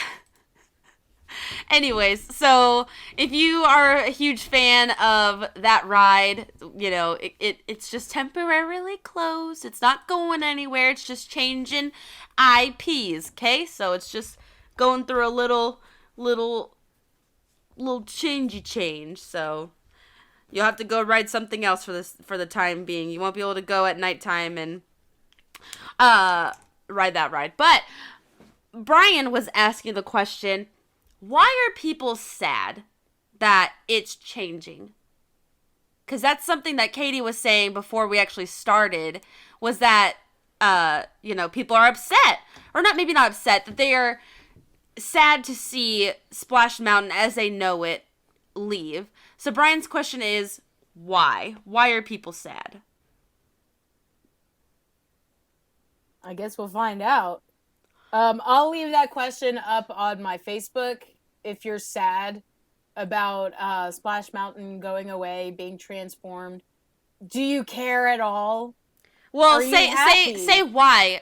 Anyways, so if you are a huge fan of that ride, it's just temporarily closed. It's not going anywhere. It's just changing IPs, okay? So it's just going through a little changey change. So you'll have to go ride something else for the time being. You won't be able to go at nighttime and ride that ride. But Brian was asking the question, why are people sad that it's changing? Because that's something that Katie was saying before we actually started, was that, people are upset. Or maybe not upset, that they are sad to see Splash Mountain as they know it leave. So Brian's question is, why? Why are people sad? I guess we'll find out. I'll leave that question up on my Facebook. If you're sad about Splash Mountain going away, being transformed, do you care at all? Well, Are you say happy? why.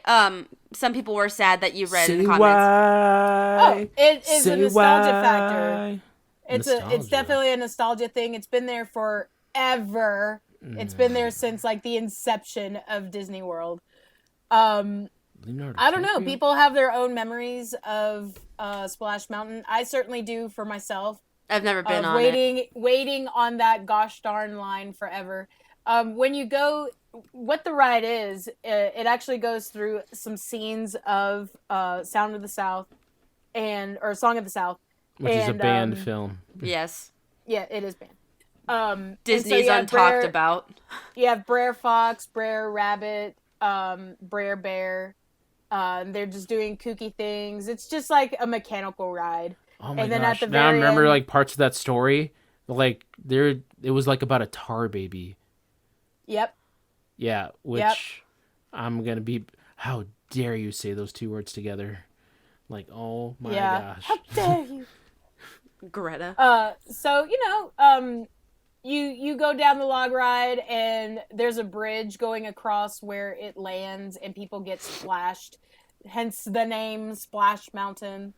Some people were sad that you read in Say the comments. why. Oh, it is Say a nostalgia why. factor. It's Nostalgia. definitely a nostalgia thing. It's been there forever. It's been there since like the inception of Disney World. Leonardo I don't know. DiCaprio? People have their own memories of Splash Mountain. I certainly do for myself. I've never been Of on it. waiting on that gosh darn line forever. When you go, what the ride is, it actually goes through some scenes of Sound of the South or Song of the South, Which is a And, banned film. Yes. Yeah, it is banned. And so Disney's you have untalked about. You have Brer Fox, Brer Rabbit, Brer Bear. They're just doing kooky things. It's just like a mechanical ride. Oh my And then gosh! at the Now I very remember end, like parts of that story. Like it was like about a tar baby. Yep. Yeah, which I'm gonna be. How dare you say those two words together? Like, oh my gosh! How dare you? Greta. So you go down the log ride, and there's a bridge going across where it lands, and people get splashed. Hence the name Splash Mountain.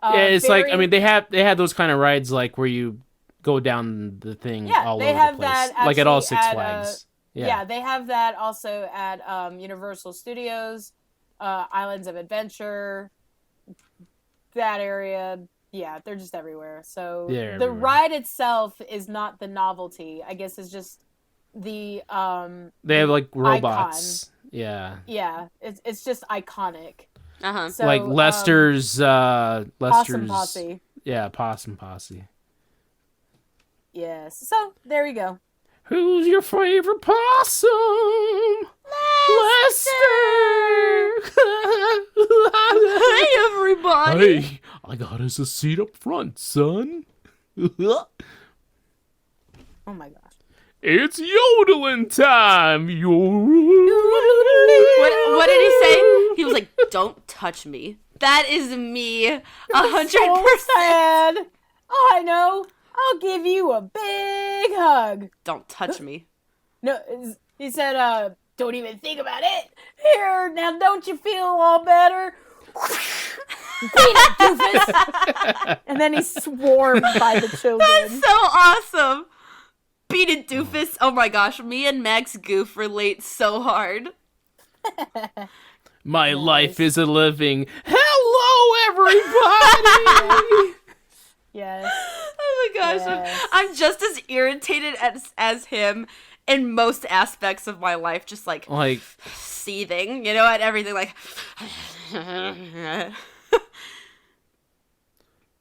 Yeah, it's like they had those kind of rides like where you go down the thing all they over have the place, that like at all actually Six at, Flags. Yeah, they have that also at Universal Studios, Islands of Adventure, that area. Yeah, they're just everywhere. So They're the everywhere. ride itself is not the novelty. I guess it's just the They have like icon. robots. Yeah. Yeah, it's just iconic. Uh-huh. So, Like Lester's Possum Posse. Yeah, Possum Posse. Yes. So there you go. Who's your favorite possum? Lester. Hey, everybody. Hey, I got us a seat up front, son. Oh my gosh. It's yodeling time. What did he say? He was like, "Don't touch me." That is me, 100%. So sad. Oh, I know. I'll give you a big hug. Don't touch me. No, he said, don't even think about it. Here, now don't you feel all better? Beat it, doofus. And then he's swarmed by the children. That's so awesome. Beat it, doofus. Oh my gosh, me and Max Goof relate so hard. My life is a living. Hello, everybody. Yes. Oh my gosh, Yes. I'm just as irritated as him in most aspects of my life, just like seething, at everything, like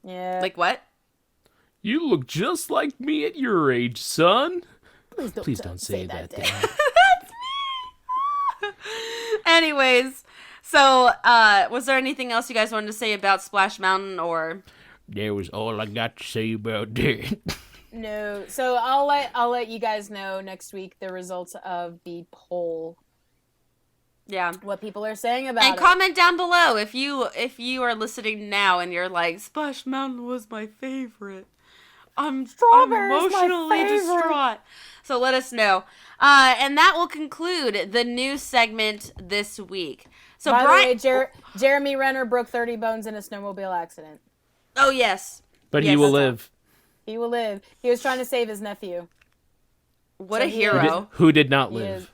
Yeah. like what? You look just like me at your age, son. Please don't say that, Dad. Dad. Anyways, so was there anything else you guys wanted to say about Splash Mountain or? That was all I got to say about that. No. So I'll let you guys know next week the results of the poll. Yeah. What people are saying about And it. comment down below if you are listening now and you're like, Splash Mountain was my favorite. I'm Strawberry's my emotionally favorite. distraught. So let us know. And that will conclude the news segment this week. So By Brian, the way, Jeremy Renner broke 30 bones in a snowmobile accident. oh yes, But Yes, he will that's all. live. He will live. He was trying to save his nephew. what So a he- hero. Who did not He is- live?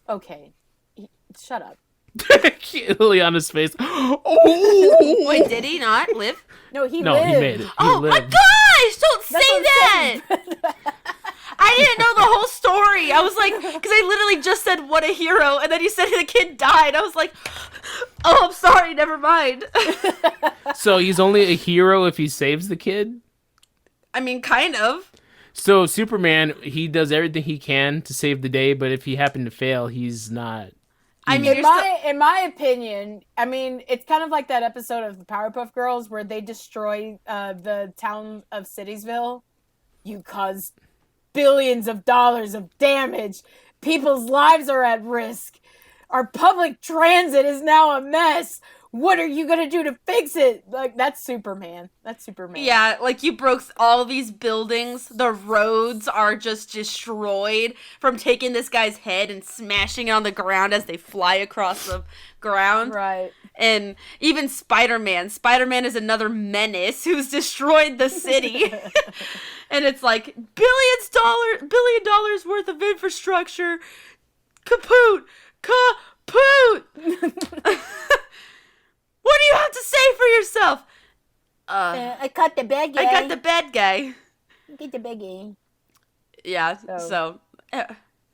Okay. Shut up. Ileana's face. Oh! Wait, did he not live? No, he No, lived. he made it. He Oh my lived. gosh! Don't say That's what that. I'm saying. I didn't know the whole story. I was like, because I literally just said what a hero, and then you said the kid died. I was like, oh, I'm sorry, never mind. So he's only a hero if he saves the kid? I mean, kind of. So Superman, he does everything he can to save the day, but if he happened to fail, he's not. I mean, In my opinion, I mean, it's kind of like that episode of the Powerpuff Girls where they destroy the town of Citiesville. You caused billions of dollars of damage. People's lives are at risk. Our public transit is now a mess. What are you gonna do to fix it? Like, that's Superman. That's Superman. Yeah, like you broke all these buildings. The roads are just destroyed from taking this guy's head and smashing it on the ground as they fly across the ground. Right. And even Spider-Man. Spider-Man is another menace who's destroyed the city. And it's like billion dollars worth of infrastructure. Kaput! Kaput! What do you have to say for yourself? I caught the bad guy. I got the bad guy. Get the bad guy. Yeah, so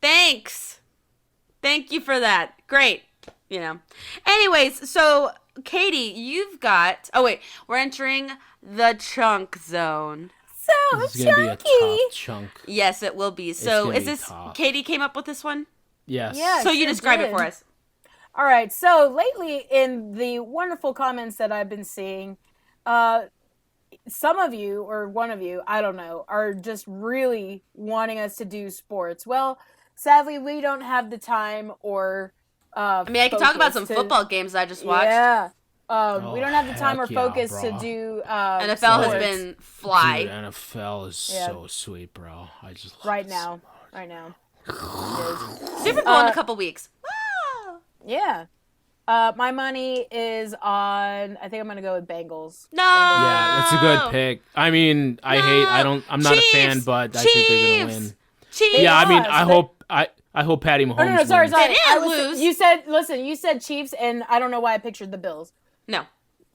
thanks. Thank you for that. Great. Anyways, so Katie, you've got... Oh, wait. We're entering The Chunk Zone. So This is gonna be a chunky. tough chunk. Yes, it will be. So gonna is be this tough. Katie came up with this one? Yes. Yeah. So you sure describe it did. for us. All right. So lately, in the wonderful comments that I've been seeing, some of you, or one of you, I don't know, are just really wanting us to do sports. Well, sadly, we don't have the time or. I mean, I can talk about some football games I just watched. Yeah. We don't have the time or heck yeah, focus to bro. do. NFL has sports been fly. Dude, NFL is Yeah. so sweet, bro. I just love right it now. so Right now. It is. Super Bowl in a couple weeks. Wow. Yeah. My money is on. I think I'm gonna go with Bengals. No. Yeah, that's a good pick. I mean, I'm not a fan, Chiefs! but I think they're gonna win. Chiefs. They Yeah, I mean, lost. I hope Patty Mahomes Oh, no, sorry. wins. They didn't I was, lose. You said, listen, you said Chiefs, and I don't know why I pictured the Bills. No.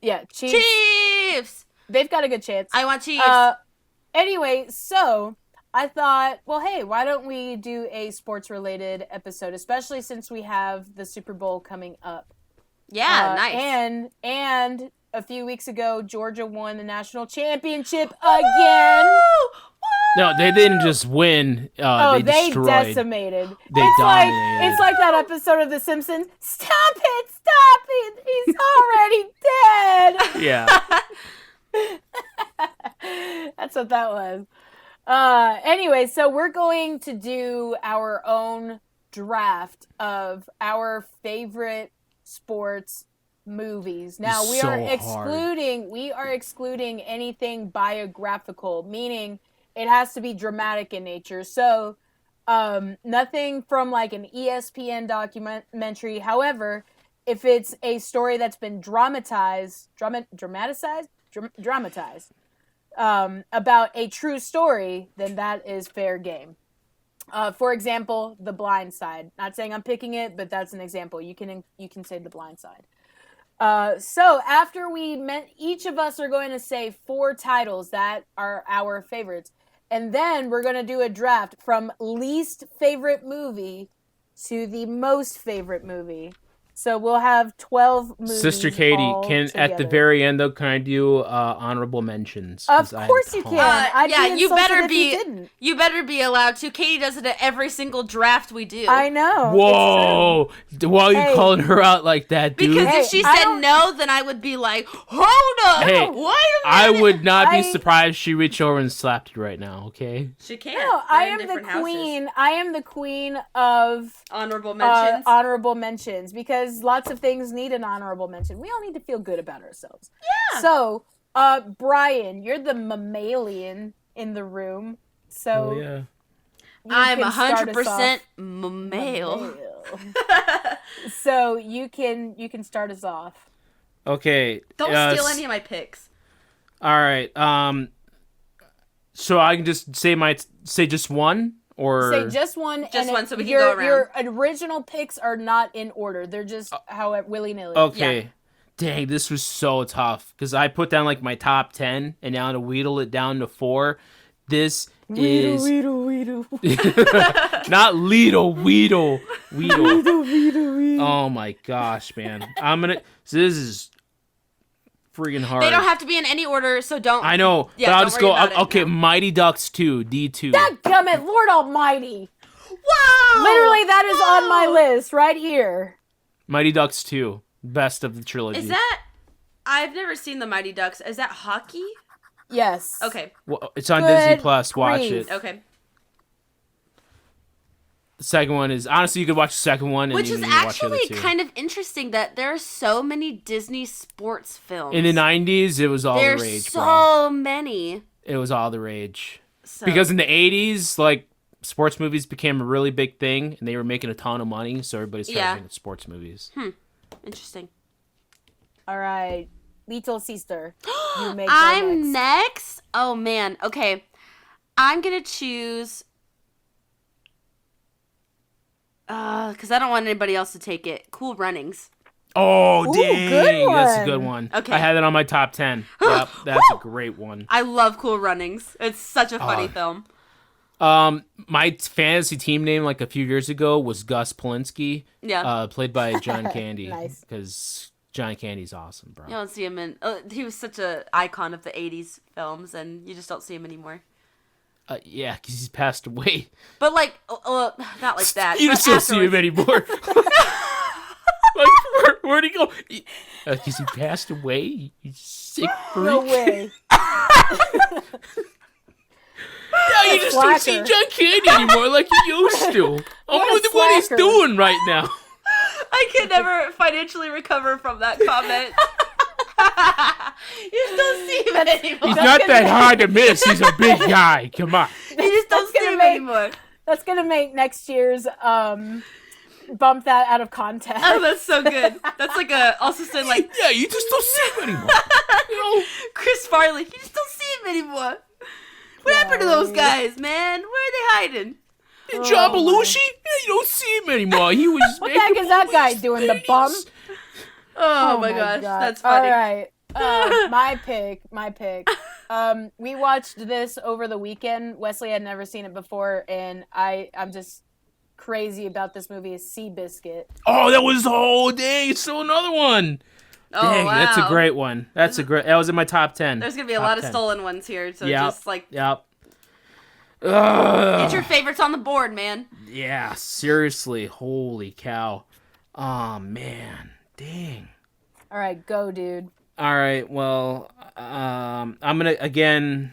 Yeah, Chiefs. Chiefs. They've got a good chance. I want Chiefs. Anyway, so I thought, well, hey, why don't we do a sports-related episode, especially since we have the Super Bowl coming up. Yeah, nice. And a few weeks ago, Georgia won the national championship again. No, they didn't just win. Oh, they destroyed. decimated. They it's dominated. It's like that episode of The Simpsons. Stop it! He's already dead. Yeah. That's what that was. Anyway, so we're going to do our own draft of our favorite sports movies. Now It's we so are hard. excluding anything biographical, meaning it has to be dramatic in nature. So nothing from like an ESPN documentary. However, if it's a story that's been dramatized about a true story, then that is fair game. For example, The Blind Side. Not saying I'm picking it, but that's an example. You can say The Blind Side. So after each of us are going to say 4 titles that are our favorites, and then we're going to do a draft from least favorite movie to the most favorite movie. So we'll have 12 movies. Sister Katie, all at the together. very end though, can I do honorable mentions? Of 'Cause I have course you tons. can. I'd yeah, be you insulted better if be. you didn't. You better be allowed to. Katie does it at every single draft we do. I know. Whoa! Why are you Hey. calling her out like that, dude? Because Hey, if she I said don't- no, then I would be like, hold up, Hey, wait a minute. I would not be I- surprised if she reached over and slapped you right now. Okay. She can't. No, They're I in am the different houses. queen. I am the queen of Honorable mentions. honorable mentions because lots of things need an honorable mention. We all need to feel good about ourselves. Yeah. So, Brian, you're the mammalian in the room. So Oh yeah. I'm can start us 100% off. male. So you can start us off. Okay. Don't steal any of my picks. All right. So I can just say just one, or Say just one. Just and one so we can your, go around. Your original picks are not in order. They're just however willy-nilly. Okay. Yeah. Dang, this was so tough because I put down like my top 10, and now to wheedle it down to 4. This is Weedle. not Weedle. Oh my gosh, man! This is freaking hard. They don't have to be in any order, so don't. I know, Yeah, but I'll don't just worry go. about it, Okay, no. Mighty Ducks 2, D2. Dadgummit, Lord Almighty! Whoa! Literally, that is on my list right here. Mighty Ducks 2, best of the trilogy. Is that? I've never seen the Mighty Ducks. Is that hockey? Yes. Okay. Well, it's on Good Disney Plus. Watch grief. it. Okay. The second one is honestly you could watch the second one, and Which you is can watch the other actually two. kind of interesting that there are so many Disney sports films. In the 90s, it was all the There's rage, so bro. many. It was all the rage. So. Because in the 80s, like, sports movies became a really big thing, and they were making a ton of money, so everybody started Yeah. making sports movies. Interesting. All right. Little sister. You may go I'm next. next. Oh man. Okay. I'm gonna choose. Because I don't want anybody else to take it. Cool Runnings. Oh, Ooh, dang! good That's a one. good one. Okay. I had it on my top 10. Yep, that's a great one. I love Cool Runnings. It's such a funny film. My fantasy team name, like, a few years ago was Gus Polinski. Yeah. Played by John Candy. Nice. Because John Candy's awesome, bro. You don't see him in. He was such a icon of the '80s films, and you just don't see him anymore. Yeah, because he's passed away. But like, not like that. You but just don't see him afterwards. anymore. Like, where'd he go? Because he passed away. He's sick freak. No way. Yeah, you just don't see Slacker. John Candy anymore like you used to. I wonder what he's slacker. doing right now. I could never financially recover from that comment. You just don't see him anymore. He's not that hard to miss. He's a big guy. Come on. You just don't see him anymore. That's gonna make next year's bump that out of context. Oh, that's so good. That's like also saying like Yeah, you just don't see him anymore. You know? Chris Farley. You just don't see him anymore. What happened to those guys, man? Where are they hiding? And John Belushi? Yeah, you don't see him anymore. He was What the heck is that guy doing? The bum? Oh, my gosh, God. that's funny. All right. My pick. We watched this over the weekend. Wesley had never seen it before, and I'm just crazy about this movie. Is Seabiscuit. Oh, that was the whole day. It's still another one. Oh, Dang, wow. that's a great one. That was in my top 10. There's gonna be a Top lot of 10. stolen ones here, so Yep. just like Yep. get your favorites on the board, man. Yeah, seriously. Holy cow. Oh, man. Dang. All right, go, dude. All right, well, I'm gonna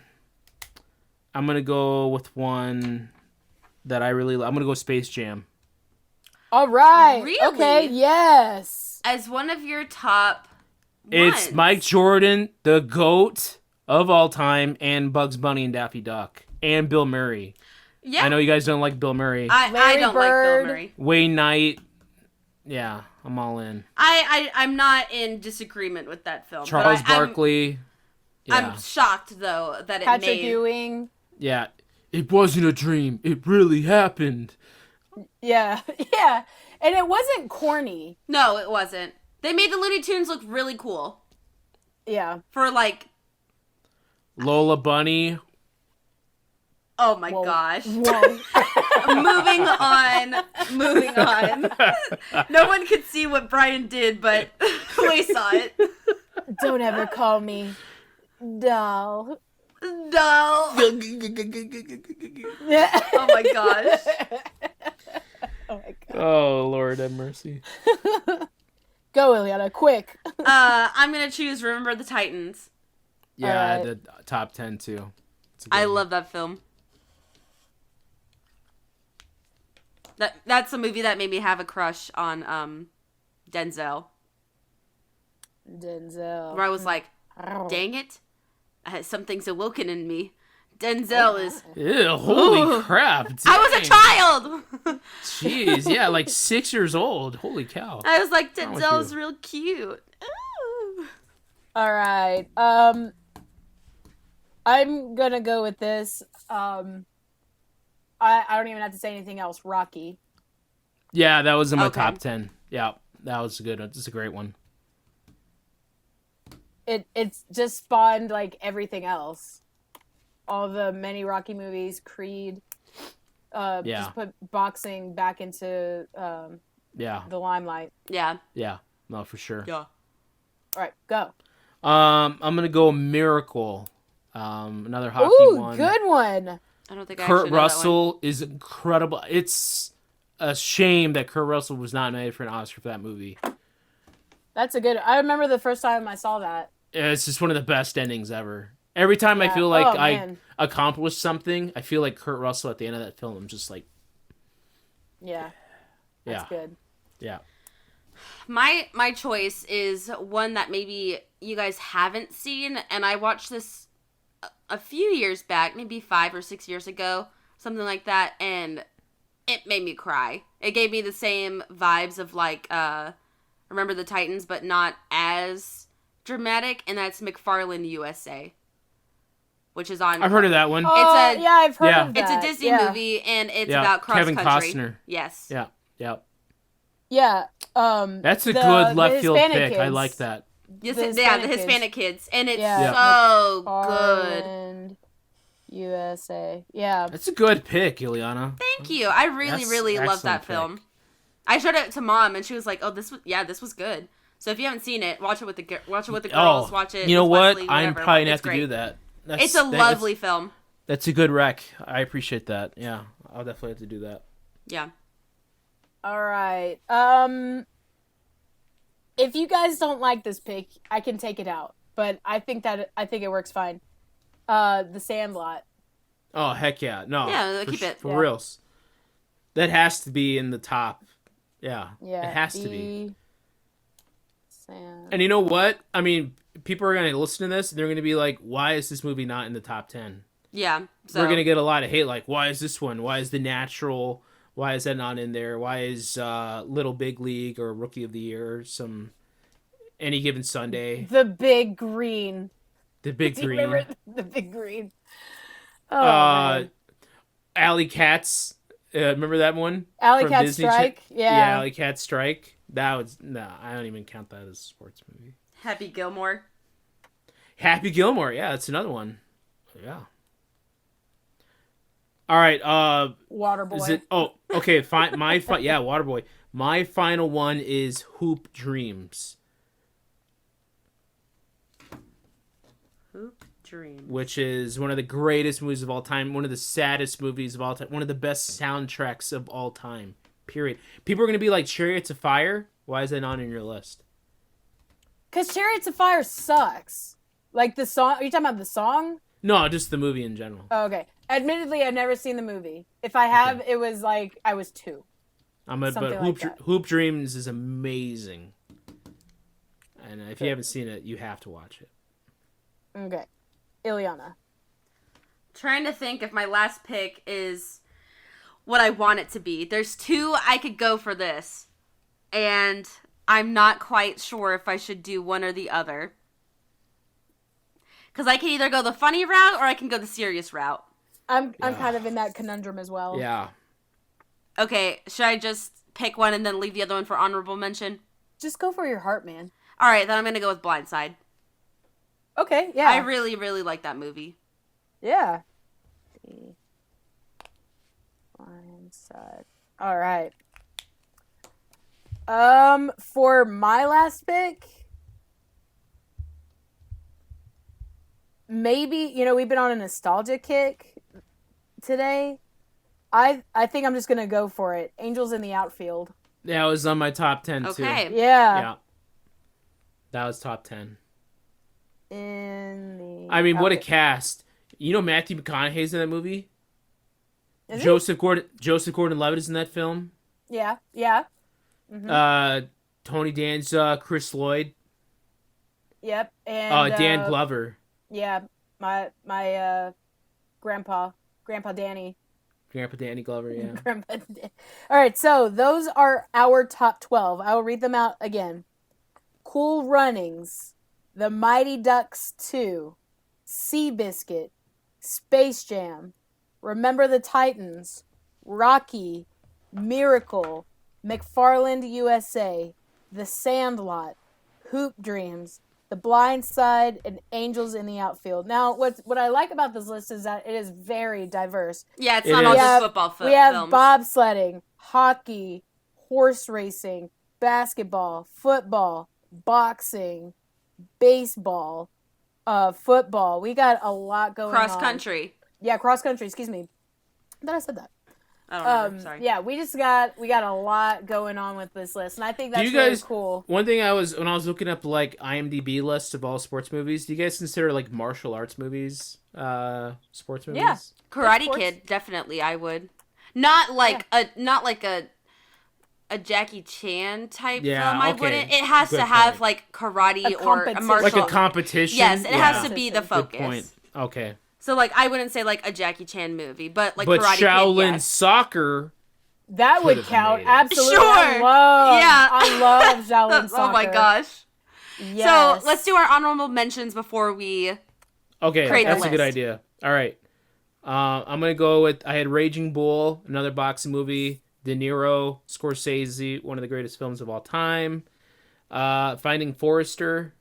go with one that I really I'm gonna go Space Jam. All right. Really? Okay. Yes. As one of your top It's ones. Mike Jordan, the GOAT of all time, and Bugs Bunny and Daffy Duck, and Bill Murray. Yeah, I know you guys don't like Bill Murray. I Larry don't Bird. like Bill Murray. Wayne Knight. Yeah, I'm all in. I'm not in disagreement with that film. Charles but Barkley. Yeah. I'm shocked though that it Patrick made. Ewing. Yeah. It wasn't a dream. It really happened. Yeah. Yeah. And it wasn't corny. No, it wasn't. They made the Looney Tunes look really cool Yeah. for like. Lola Bunny. Oh my Whoa. gosh. Whoa. Moving on. No one could see what Brian did, but we saw it. Don't ever call me doll. No. Yeah. Oh my gosh. Oh my god. Oh, Lord have mercy. Go, Ileana, quick. I'm gonna choose Remember the Titans. Yeah, Alright. the top 10 too. It's a good I one. love that film. That's a movie that made me have a crush on Denzel. Denzel. Where I was like, dang it, something's awoken in me. Denzel is. Ew, holy crap. I was a dang. child. Jeez, yeah, like 6 years old. Holy cow. I was like, wrong with Denzel's you? real cute. Ooh. All right. I'm gonna go with this. I don't even have to say anything else. Rocky. Yeah, that was in my Okay. top 10. Yeah, that was a good one. It's a great one. It's just spawned like everything else. All the many Rocky movies, Creed. Yeah. Just put boxing back into Yeah, the limelight. Yeah. yeah. No, for sure. Yeah. All right, go. I'm going to go Miracle. Another hockey Ooh, one. good one. I don't think I Kurt actually know that one. Russell is incredible. It's a shame that Kurt Russell was not nominated for an Oscar for that movie. That's a good. I remember the first time I saw that. It's just one of the best endings ever. Every time I Yeah. feel like Oh, I man. accomplished something, I feel like Kurt Russell at the end of that film. I'm just like, Yeah, that's yeah, good. yeah. My choice is one that maybe you guys haven't seen, and I watched this a few years back, maybe 5 or 6 years ago, something like that, and it made me cry. It gave me the same vibes of like Remember the Titans, but not as dramatic, and that's McFarlane USA, which is on. I've heard of that one. Oh, a- yeah, I've heard yeah. of that. It's a Disney Yeah. movie, and it's Yeah, about cross Kevin country. Costner. Yes. Yeah, yeah. Yeah. That's a the- good the left field Hispanic pick. I kids. like that. Yes, The the Hispanic Hispanic kids, and it's Yeah. so good. Ireland, USA. Yeah. That's a good pick, Ileana. Thank you. I really, That's really love that excellent pick. film. I showed it to Mom, and she was like, "Oh, this was good." So if you haven't seen it, watch it with the girls. Watch it. You know with what? Wesley, I'm whatever. probably gonna It's have to great. do that. It's a lovely film. That's a good rec. I appreciate that. Yeah, I'll definitely have to do that. Yeah. All right. If you guys don't like this pick, I can take it out. But I think it works fine. The Sandlot. Oh heck yeah! No, Yeah, keep it. for reals. That has to be in the top. Yeah, Yeah. it has to be. Sand. And you know what? I mean, people are gonna listen to this and they're gonna be like, "Why is this movie not in the top 10?" Yeah. So We're gonna get a lot of hate. Like, why is this one? Why is The Natural? Why is that not in there? Why is Little Big League or Rookie of the Year or some Any Given Sunday? The Big Green. The Big Do you Green. remember the Big Green? Oh, man. Alley Cats. Remember that one? Alley From Cat Disney Strike. Yeah, Alley Cat Strike. That was I don't even count that as a sports movie. Happy Gilmore. Happy Gilmore. Yeah, that's another one. Yeah. All right. Waterboy. Is it? Oh, okay. Fine. Yeah, Waterboy. My final one is Hoop Dreams, Hoop Dreams. which is one of the greatest movies of all time, one of the saddest movies of all time, one of the best soundtracks of all time. Period. People are gonna be like, Chariots of Fire. Why is that not in your list? Because Chariots of Fire sucks. Like the song. Are you talking about the song? No, just the movie in general. Oh, okay. Admittedly, I've never seen the movie. If I have, it was like I was 2. But Something like that. Hoop Dreams is amazing, and if you haven't seen it, you have to watch it. Okay. Ileana. Trying to think if my last pick is what I want it to be. There's 2 I could go for this, and I'm not quite sure if I should do one or the other. Because I can either go the funny route or I can go the serious route. I'm kind of in that conundrum as well. Yeah. Okay, should I just pick one and then leave the other one for honorable mention? Just go for your heart, man. All right, then I'm going to go with Blindside. Okay, yeah. I really, really like that movie. Yeah. Blindside. All right. For my last pick, maybe, we've been on a nostalgia kick today. I think I'm just going to go for it. Angels in the Outfield. That was on my top 10 too. Okay. Yeah. That was top 10. In the I mean, what a Outfield. cast. You know Matthew McConaughey's in that movie? Is it? Joseph Gordon-Levitt is in that film. Yeah, yeah. Tony Danza, Chris Lloyd, Yep. And Dan Glover. Yeah, my grandpa Danny. Grandpa Danny Glover, yeah. Grandpa Dan- All right, so those are our top 12. I will read them out again. Cool Runnings, The Mighty Ducks 2, Seabiscuit, Space Jam, Remember the Titans, Rocky, Miracle, McFarland USA, The Sandlot, Hoop Dreams, The Blind Side, and Angels in the Outfield. Now, what I like about this list is that it is very diverse. Yeah, it's It not is. all We just have, football films. we have bobsledding, hockey, horse racing, basketball, football, boxing, baseball, football. We got a lot going on. Cross country. Yeah, cross country. Excuse me. I thought I said that. I don't remember. Sorry. Yeah, we got a lot going on with this list, and I think that's you really guys- cool. One thing when I was looking up like IMDb lists of all sports movies, do you guys consider like martial arts movies sports movies? Yeah. Karate Sports. Kid, definitely I would. Not like a Jackie Chan type Yeah, film. I okay. wouldn't. It has Good to have point. like karate A or a competition. martial. Like a competition? Yes, it Yeah. has to be the Good focus. Good point. Okay. So like I wouldn't say like a Jackie Chan movie, but like But Karate Shaolin Kid. Yes. Soccer, That would Could've count. made it. Absolutely. Sure. I love Shaolin Soccer. Oh my gosh. Yes. So let's do our honorable mentions before we. okay, Create a that's a good list. idea. All right. I'm going to go with, I had Raging Bull, another boxing movie, De Niro, Scorsese, one of the greatest films of all time. Finding Forrester,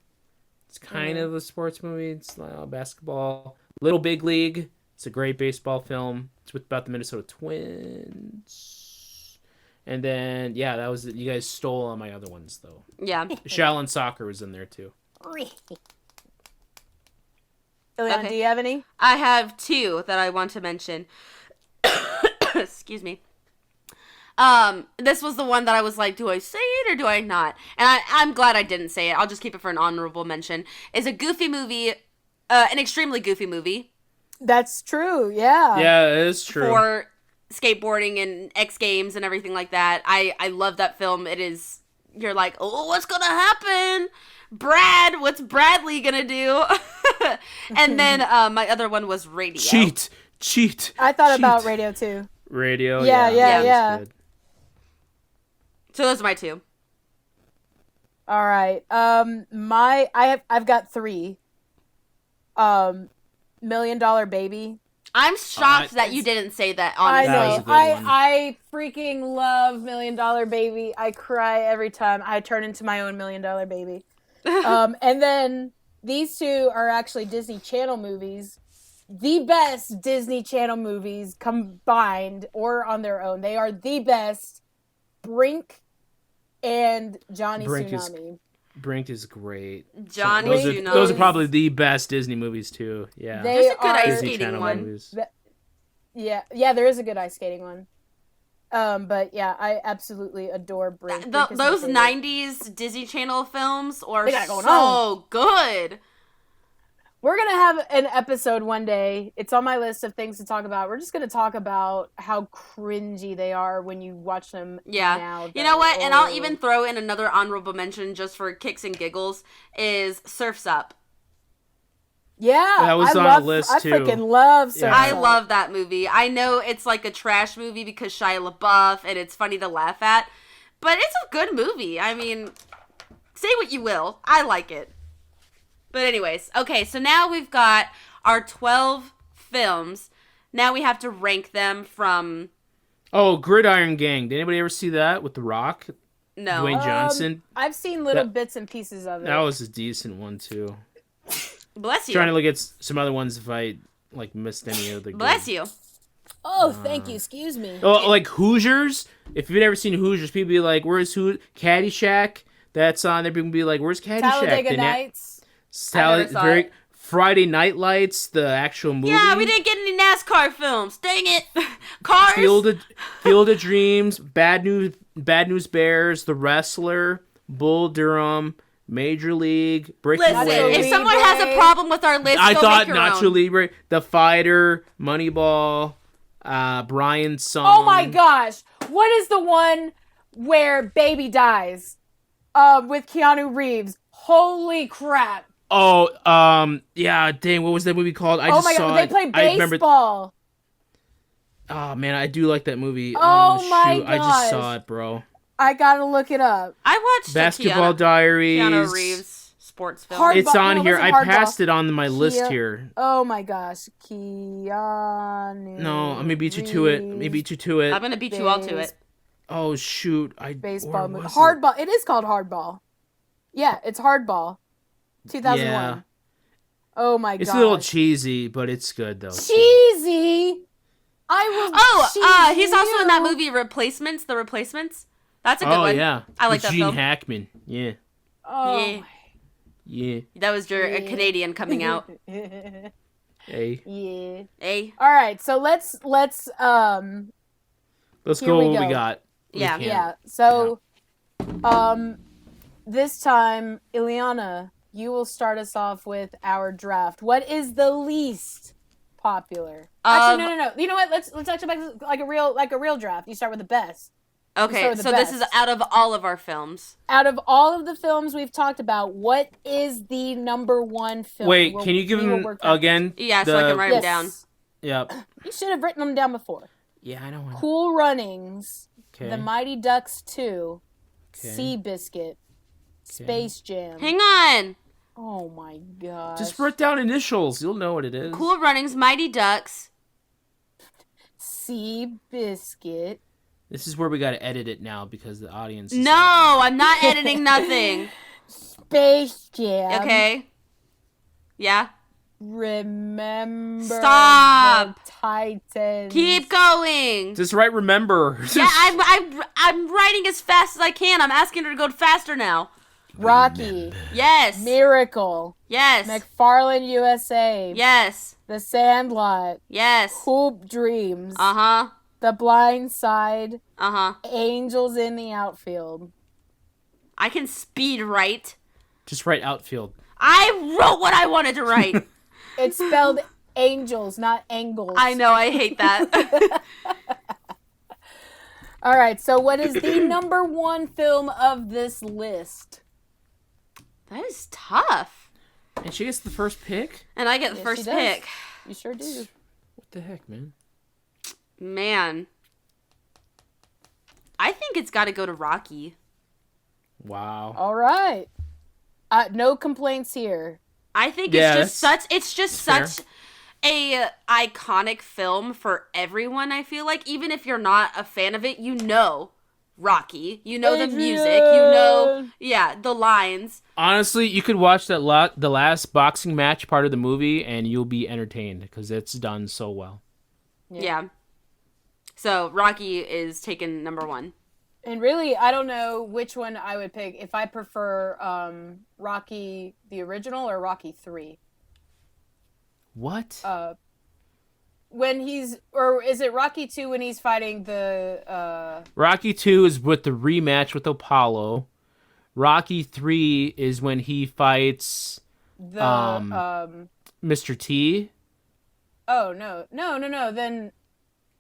it's kind of a sports movie. It's basketball. Little Big League, it's a great baseball film. It's about the Minnesota Twins. And then, yeah, that was it. You guys stole all my other ones, though. Yeah. Shaolin Soccer was in there, too. Ileana, Okay. do you have any? I have 2 that I want to mention. Excuse me. This was the one that I was like, do I say it or do I not? And I'm glad I didn't say it. I'll just keep it for an honorable mention. It's a goofy movie, an extremely goofy movie That's true. Yeah. Yeah, it is true. for skateboarding and X Games and everything like that. I love that film. It is, you're like, oh, what's gonna happen? Brad, what's Bradley gonna do? And then my other one was Radio. Cheat. I thought Cheat. about Radio too. Radio. Yeah, that yeah. was good. So those are my 2. All right. I've got 3. $1 Million Baby. I'm shocked that you didn't say that, I honestly. That was a know. good one. I freaking love $1 Million Baby. I cry every time. I turn into my own $1 Million Baby. And then these 2 are actually Disney Channel movies. The best Disney Channel movies combined or on their own. They are the best. Brink and Johnny Tsunami. Brink is great. Johnny Tsunami. Those are probably the best Disney movies, too. Yeah. They There's a good are ice Disney skating Channel one. movies. Yeah, there is a good ice skating one. But yeah, I absolutely adore Brink. Brink is my Those favorite. 90s Disney Channel films are They got it going so good. We're going to have an episode one day. It's on my list of things to talk about. We're just going to talk about how cringy they are when you watch them Yeah. now. You know what? And I'll Oh. even throw in another honorable mention just for kicks and giggles is Surf's Up. Yeah. That was I on love, a list, I too. freaking love Surf's I Up. love that movie. I know it's like a trash movie because Shia LaBeouf and it's funny to laugh at, but it's a good movie. I mean, say what you will. I like it. But anyways, okay, so now we've got our 12 films. Now we have to rank them from... Oh, Gridiron Gang. Did anybody ever see that with The Rock? No. Dwayne Johnson? I've seen little That- bits and pieces of it. That was a decent one, too. Bless you. Trying to look at some other ones if I missed any of the Bless good. you. Oh, thank you. Excuse me. Oh, like Hoosiers. If you've never seen Hoosiers, people be like, "Where's Caddyshack?" That's on there. People be like, "Where's Caddyshack?" Talladega Nights. I never saw it. Friday Night Lights, the actual movie. Yeah, we didn't get any NASCAR films. Dang it. Cars. Field of Dreams, Bad News Bears, The Wrestler, Bull Durham, Major League, Breaking Listen, Nacho if Libre. someone has a problem with our list, I go thought make your Nacho own. Libre, The Fighter, Moneyball, Brian's Song. Oh my gosh. What is the one where Baby dies? With Keanu Reeves. Holy crap. Oh, yeah, dang, what was that movie called? I Oh just my saw god, they it. play I remember. baseball. Oh man, I do like that movie. Oh my shoot, I just saw gosh. it, bro. I gotta look it up. I watched Basketball Diaries. Keanu Reeves sports film. Hard- It's on No, it here. wasn't I Hardball. passed it on my list Kia- here. Oh my gosh. Keanu. No, let me beat you to it. Let me beat you to it. I'm going to beat you all to it. Oh shoot, Baseball where movie. was it? Hardball. It is called Hardball. Yeah, it's Hardball. 2001. Yeah. Oh my It's gosh. a little cheesy, but it's good though. Cheesy. I will. cheese He's also in that you. movie Replacements, The Replacements. That's a good Oh one. yeah, I like With that Gene film. Hackman. Yeah, Oh. Yeah. yeah. That was your Yeah. Canadian coming out. Hey, Yeah. Eh? All right. So let's let's Here go. we What go. we got? Yeah. We yeah. So this time, Ileana, you will start us off with our draft. What is the least popular? Actually, no. You know what? Let's actually make this like a real draft. You start with the best. Okay, start with the so this is best. out of all of our films. Out of all of the films we've talked about, what is the number one film? Wait, We'll- can you give we will him work backwards. again? Yeah, so I can write them Yes. down. Yep. You should have written them down before. Yeah, I know. Cool Runnings, Okay. The Mighty Ducks 2, Okay. Seabiscuit, Space Jam. Hang on. Oh my gosh. Just write down initials. You'll know what it is. Cool Runnings, Mighty Ducks. Seabiscuit. This is where we gotta edit it now because the audience. Is No, I'm not editing nothing. Space Jam. Okay. Yeah. Remember Stop. the Titans. Keep going. Just right, remember. Yeah, I'm writing as fast as I can. I'm asking her to go faster now. Rocky. Yes. Miracle. Yes. McFarlane USA. Yes. The Sandlot. Yes. Hoop Dreams. Uh-huh. The Blind Side. Uh-huh. Angels in the Outfield. I can speed write. Just write outfield. I wrote what I wanted to write. It's spelled angels, not angles. I know, I hate that. All right, so what is the number one film of this list? That is tough. And she gets the first pick? And I get the Yes, first she does. pick. You sure do. What the heck, man? Man. I think it's got to go to Rocky. Wow. All right. No complaints here. I think Yeah, it's just fair. such a iconic film for everyone, I feel like. Even if you're not a fan of it, you know Rocky. You know the music. You know, yeah, the lines. Honestly, you could watch the last boxing match part of the movie and you'll be entertained because it's done so well. Yeah. So Rocky is taken number one. And really, I don't know which one I would pick. If I prefer Rocky the original or Rocky 3. What? When he's, or is it Rocky 2 when he's fighting the Rocky 2 is with the rematch with Apollo. Rocky 3 is when he fights Mr. T. Oh no. Then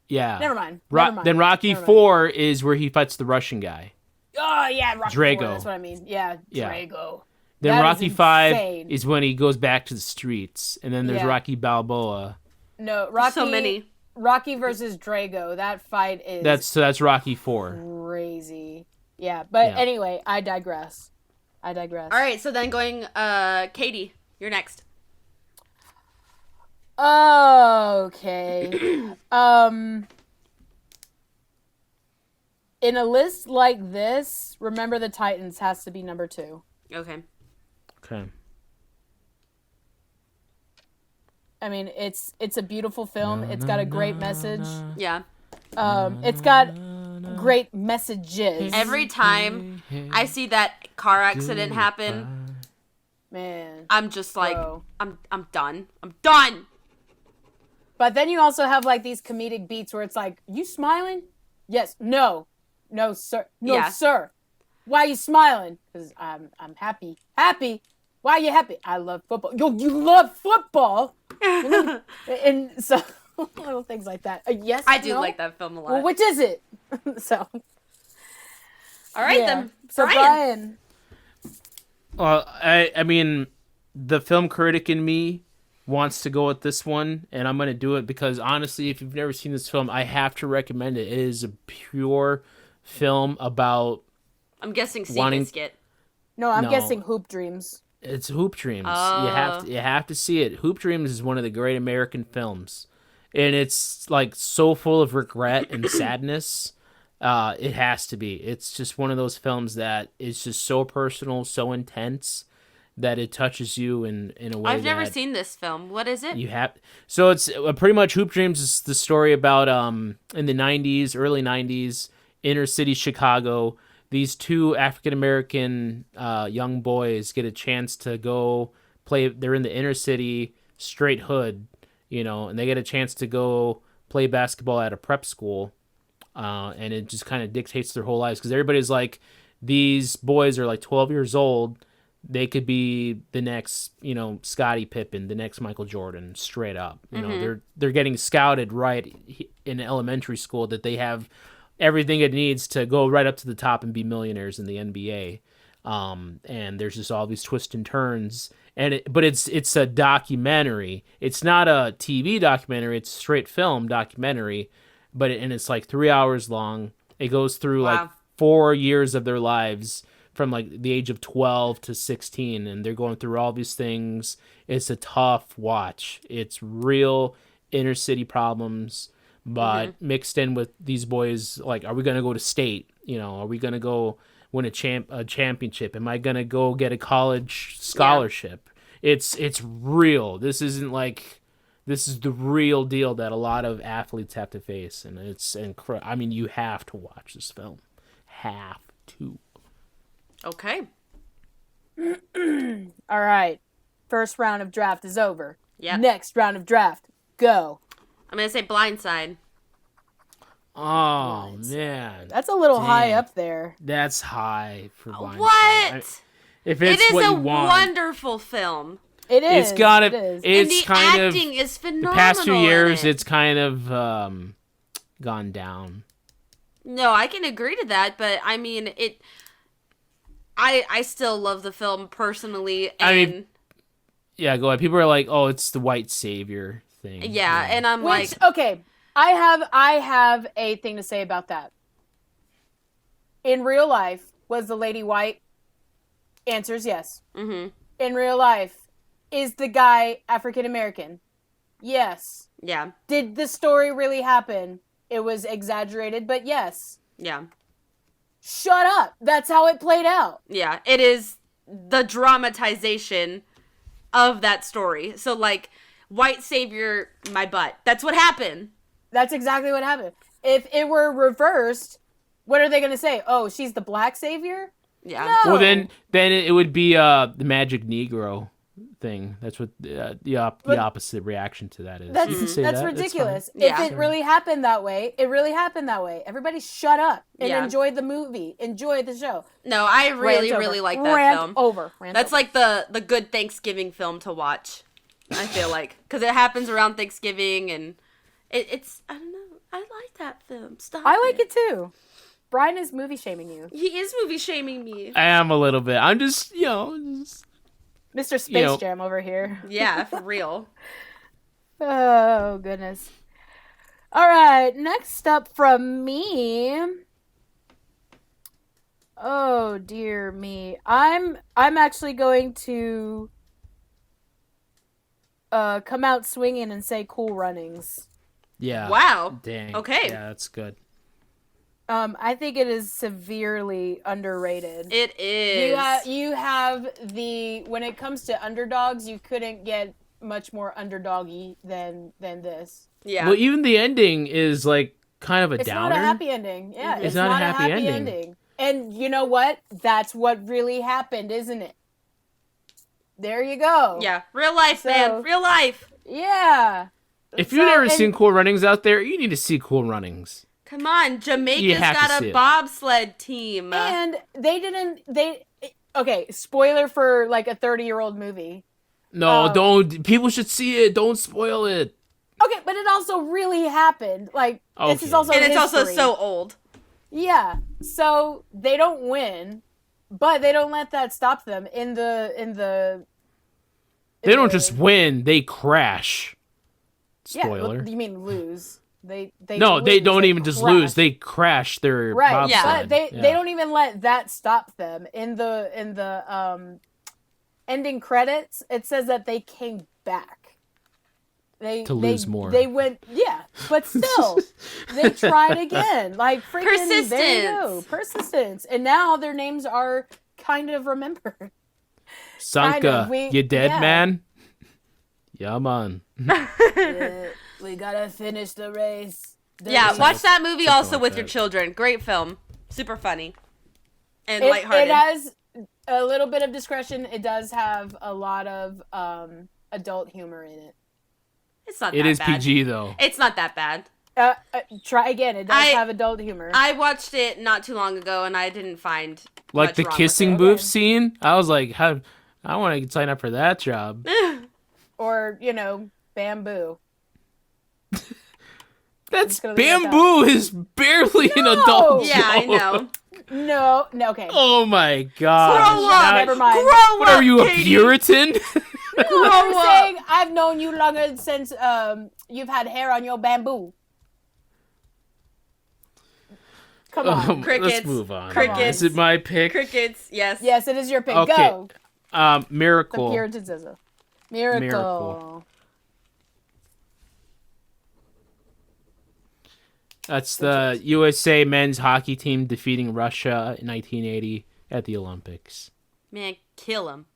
Yeah. never mind. Then Rocky 4 is where he fights the Russian guy. Oh yeah, Rocky Drago. 4, that's what I mean. Yeah, Yeah. Drago. Then That Rocky is 5 insane. is when he goes back to the streets. And then there's Yeah. Rocky Balboa. No, Rocky. So many. Rocky versus Drago. That fight is That's Rocky 4. crazy. Yeah, but Yeah. anyway, I digress. All right, so then going, Katie, you're next. Okay. In a list like this, Remember the Titans has to be number 2. Okay. Okay. I mean, it's a beautiful film. It's got a great message. Yeah. It's got great messages. Every time I see that car accident happen, Man. I'm just like, Bro. I'm done. I'm done. But then you also have like these comedic beats where it's like, you smiling? Yes. No. No, sir. No, Yeah. sir. Why are you smiling? Because I'm happy. Happy? Why are you happy? I love football. Yo, you love football? And so, little things like that. Yes, I do no? like that film a lot. Well, which is it? So, All right, yeah. then. So, Brian. Well, I mean, the film critic in me wants to go with this one, and I'm going to do it because, honestly, if you've never seen this film, I have to recommend it. It is a pure film about... I'm guessing Wanting- Seabiscuit. no, I'm No. guessing Hoop Dreams. It's Hoop Dreams. Oh. You have to see it. Hoop Dreams is one of the great American films, and it's like so full of regret and sadness. It has to be. It's just one of those films that is just so personal, so intense that it touches you in a way. I've never that seen this film. What is it? you have. So it's pretty much Hoop Dreams is the story about in the '90s, early '90s, inner city Chicago. These two African-American young boys get a chance to go play. They're in the inner city, straight hood, and they get a chance to go play basketball at a prep school. And it just kind of dictates their whole lives because everybody's like, these boys are like 12 years old. They could be the next, Scottie Pippen, the next Michael Jordan, straight up. They're getting scouted right in elementary school that they have everything it needs to go right up to the top and be millionaires in the NBA. And there's just all these twists and turns. But it's a documentary. It's not a TV documentary. It's a straight film documentary. And it's like 3 hours long. It goes through Wow. like 4 years of their lives from like the age of 12 to 16. And they're going through all these things. It's a tough watch. It's real inner city problems, but mixed in with these boys, like, are we going to go to state? Are we going to go win a championship? Am I going to go get a college scholarship? it's real. This isn't like this is the real deal that a lot of athletes have to face, and it's incredible. I mean, you have to watch this film. Have to. Okay. All right. First round of draft is over. Yep. Next round of draft. Go. I'm going to say Blindside. Oh man, That's a little high Dang. up there. that's high for Blindside. What? If It it's is what a you want, wonderful film. It is. it's got It it. is. And It's the kind of acting is the phenomenal. past few years. in it. It's kind of gone down. No, I can agree to that, but I mean, I still love the film personally, and I mean, Yeah, go ahead. People are like, "Oh, it's the white savior thing." yeah, and I'm Which, like, okay, I have a thing to say about that. In real life, was the lady white? Answer's yes. mm-hmm, In real life, is the guy African American? Yes. yeah, Did the story really happen? It was exaggerated, but yes. yeah, Shut up. That's how it played out. yeah. It is the dramatization of that story. So like, white savior, my butt. That's what happened. That's exactly what happened. If it were reversed, what are they going to say? Oh, she's the black savior? Yeah. No. Well, then it would be the magic Negro thing. That's what the opposite reaction to that is. You can say That's that. ridiculous. fine. Yeah. If it really happened that way, it really happened that way. Everybody shut up and Yeah. enjoy the movie. Enjoy the show. No, I really, Rant really over. like that Rant film. over. Rant That's over. like the good Thanksgiving film to watch. I feel like because it happens around Thanksgiving, and it's I don't know. I like that film. Stop. I like it too. Brian is movie shaming you. He is movie shaming me. I am a little bit. I'm just, Mr. Space You know. Jam over here. Yeah, for real. Oh, goodness. All right, next up from me. Oh, dear me. I'm actually going to come out swinging and say Cool Runnings. yeah. Wow. Dang. Okay. Yeah, that's good. I think it is severely underrated. It is. You have the when it comes to underdogs, you couldn't get much more underdoggy than this. Yeah. Well, even the ending is like kind of a It's downer. not a happy ending. Yeah, Mhm. it's not a happy ending. And you know what? That's what really happened, isn't it? There you go. Yeah. Real life, So- man. Real life. Yeah. If you've never seen Cool Runnings out there, you need to see Cool Runnings. Come on, You Jamaica's have to got see a it. bobsled team. And okay, spoiler for like a 30-year-old movie. No, don't. People should see it. Don't spoil it. Okay, but it also really happened. Like this is Okay. also and it's also history. so old. Yeah. So they don't win, but they don't let that stop them in the They don't just win; they crash. Yeah, well, Spoiler. you mean lose. They No, they lose, don't even just crash. lose; they crash their Right, bobsled. but they Yeah. don't even let that stop them. In the ending credits, it says that they came back. They To lose more. They went, yeah, but still, they tried again. Like freaking, there you go, Persistence. persistence, and now their names are kind of remembered. Sanka, you dead, yeah. man? Yeah, man. We gotta finish the race. Yeah, watch that movie something also like with that. your children. Great film. Super funny. And It lighthearted. has a little bit of discretion. It does have a lot of adult humor in it. It's not It that is bad. PG though. It's not that bad. Try again. It does have adult humor. I watched it not too long ago, and I didn't find Like much the wrong kissing with booth scene. I was like, how? I want to sign up for that job. Or, bamboo. That's gonna leave it at that. bamboo is barely an adult. Yeah, I joke. know. No, okay. Oh my god. Grow up. Never mind. Grow What up, are you, a Katie. Puritan? I'm Grow up. saying I've known you longer since you've had hair on your bamboo. Come on. Crickets. Let's move on. Crickets. Is it my pick? Crickets. Yes. Yes, it is your pick. Okay. Go. The Miracle. Puritanism. Miracle. Miracle. That's the USA men's hockey team defeating Russia in 1980 at the Olympics. Man, kill him.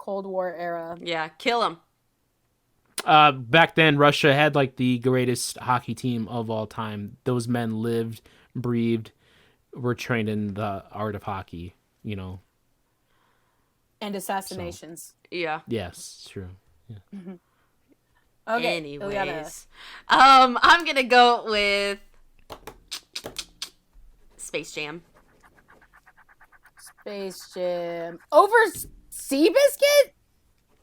Cold War era. Yeah, kill him. Back then, Russia had like the greatest hockey team of all time. Those men lived, breathed, were trained in the art of hockey. You know. And assassinations. Yeah. Yes, true. Yeah. Okay. Anyways, Ileana. I'm gonna go with Space Jam. Space Jam. Over Seabiscuit?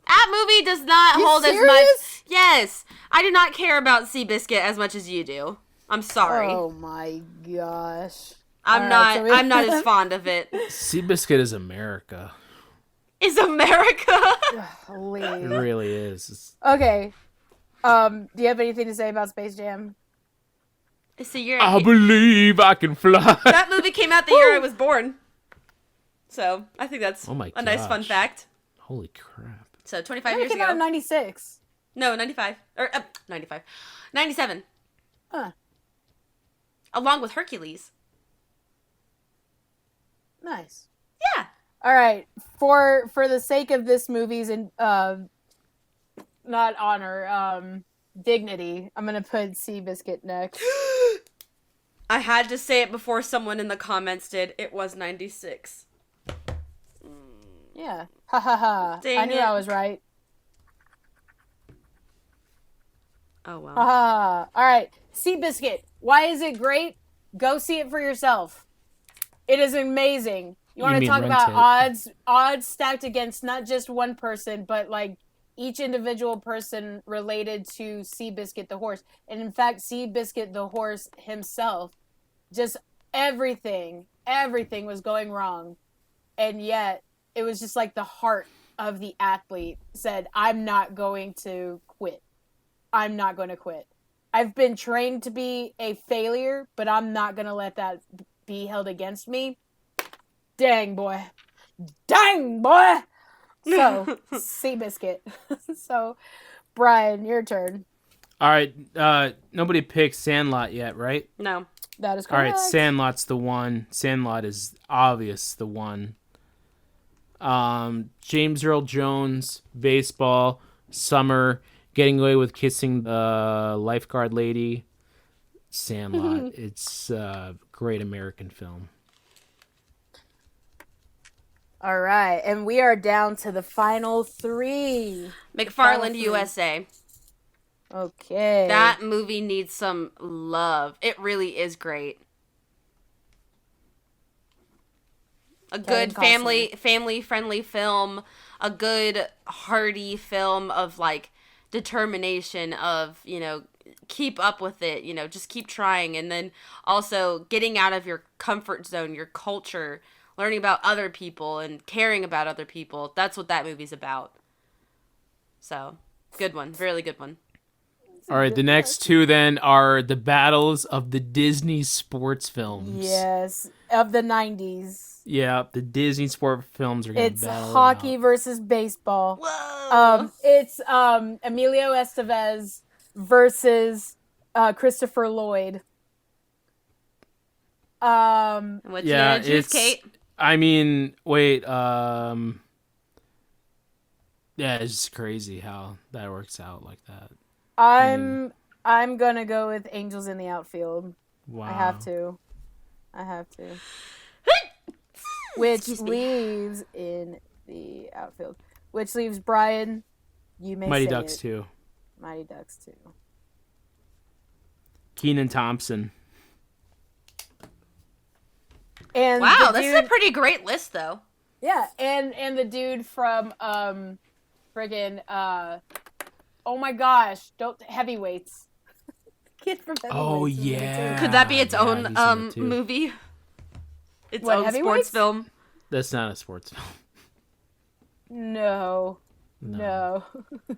That movie does not You hold as serious? much. Yes, I do not care about Seabiscuit as much as you do. I'm sorry. Oh my gosh. I'm All not. right, so we- I'm not as fond of it. Seabiscuit is America. Is America? It Holy. really is. Okay. Do you have anything to say about Space Jam? So you're. I believe I can fly. That movie came out the year I was born. So I think that's Oh my a nice fun gosh. fact. Holy crap. So 25 It years came out in ago. 96. No, 95 or 95, 97. Huh. Along with Hercules. Nice. Yeah. All right. For the sake of this movie's not honor, dignity, I'm gonna put Seabiscuit next. I had to say it before someone in the comments did. It was 96. Yeah. Ha ha ha. Dang I knew it. I was right. Oh well. Ha ha ha. All right. Seabiscuit. Why is it great? Go see it for yourself. It is amazing. You want to mean talk rent about it. odds stacked against not just one person, but like each individual person related to Seabiscuit the horse. And in fact, Seabiscuit the horse himself, just everything was going wrong. And yet it was just like the heart of the athlete said, I'm not going to quit. I'm not going to quit. I've been trained to be a failure, but I'm not going to let that be held against me. Dang, boy. Dang, boy. So, Seabiscuit. So, Brian, your turn. All right. Nobody picked Sandlot yet, right? No. That is All correct. right. Sandlot's the one. Sandlot is obvious the one. James Earl Jones, baseball, summer, getting away with kissing the lifeguard lady. Sandlot. It's a great American film. All right. And we are down to the final three. McFarland, three. USA. Okay. That movie needs some love. It really is great. A Kevin good Costner. family friendly film, a good hearty film of like determination of, keep up with it, just keep trying, and then also getting out of your comfort zone, your culture, learning about other people and caring about other people. That's what that movie's about. So, good one. Really good one. All right. The next two then are the battles of the Disney sports films. Yes. Of the 90s. Yeah, the Disney sport films are going to It's battle it hockey out. versus baseball. Whoa. It's Emilio Estevez versus Christopher Lloyd. What you gonna choose, Kate? I mean, wait, yeah, it's just crazy how that works out like that. I'm gonna go with Angels in the Outfield. Wow. I have to. Which Excuse me. leaves in the outfield. Which leaves Brian. You may Mighty say Ducks it. too. Mighty Ducks 2. Keenan Thompson. And Wow, the this is a dude- pretty great list, though. Yeah, and the dude from friggin' oh my gosh, don't Heavyweights. Kid from Heavyweights. Oh, is in it, too. yeah. Could that be its yeah, own he's in it too. movie? Its What, own sports Heavyweights? film? That's not a sports film. No.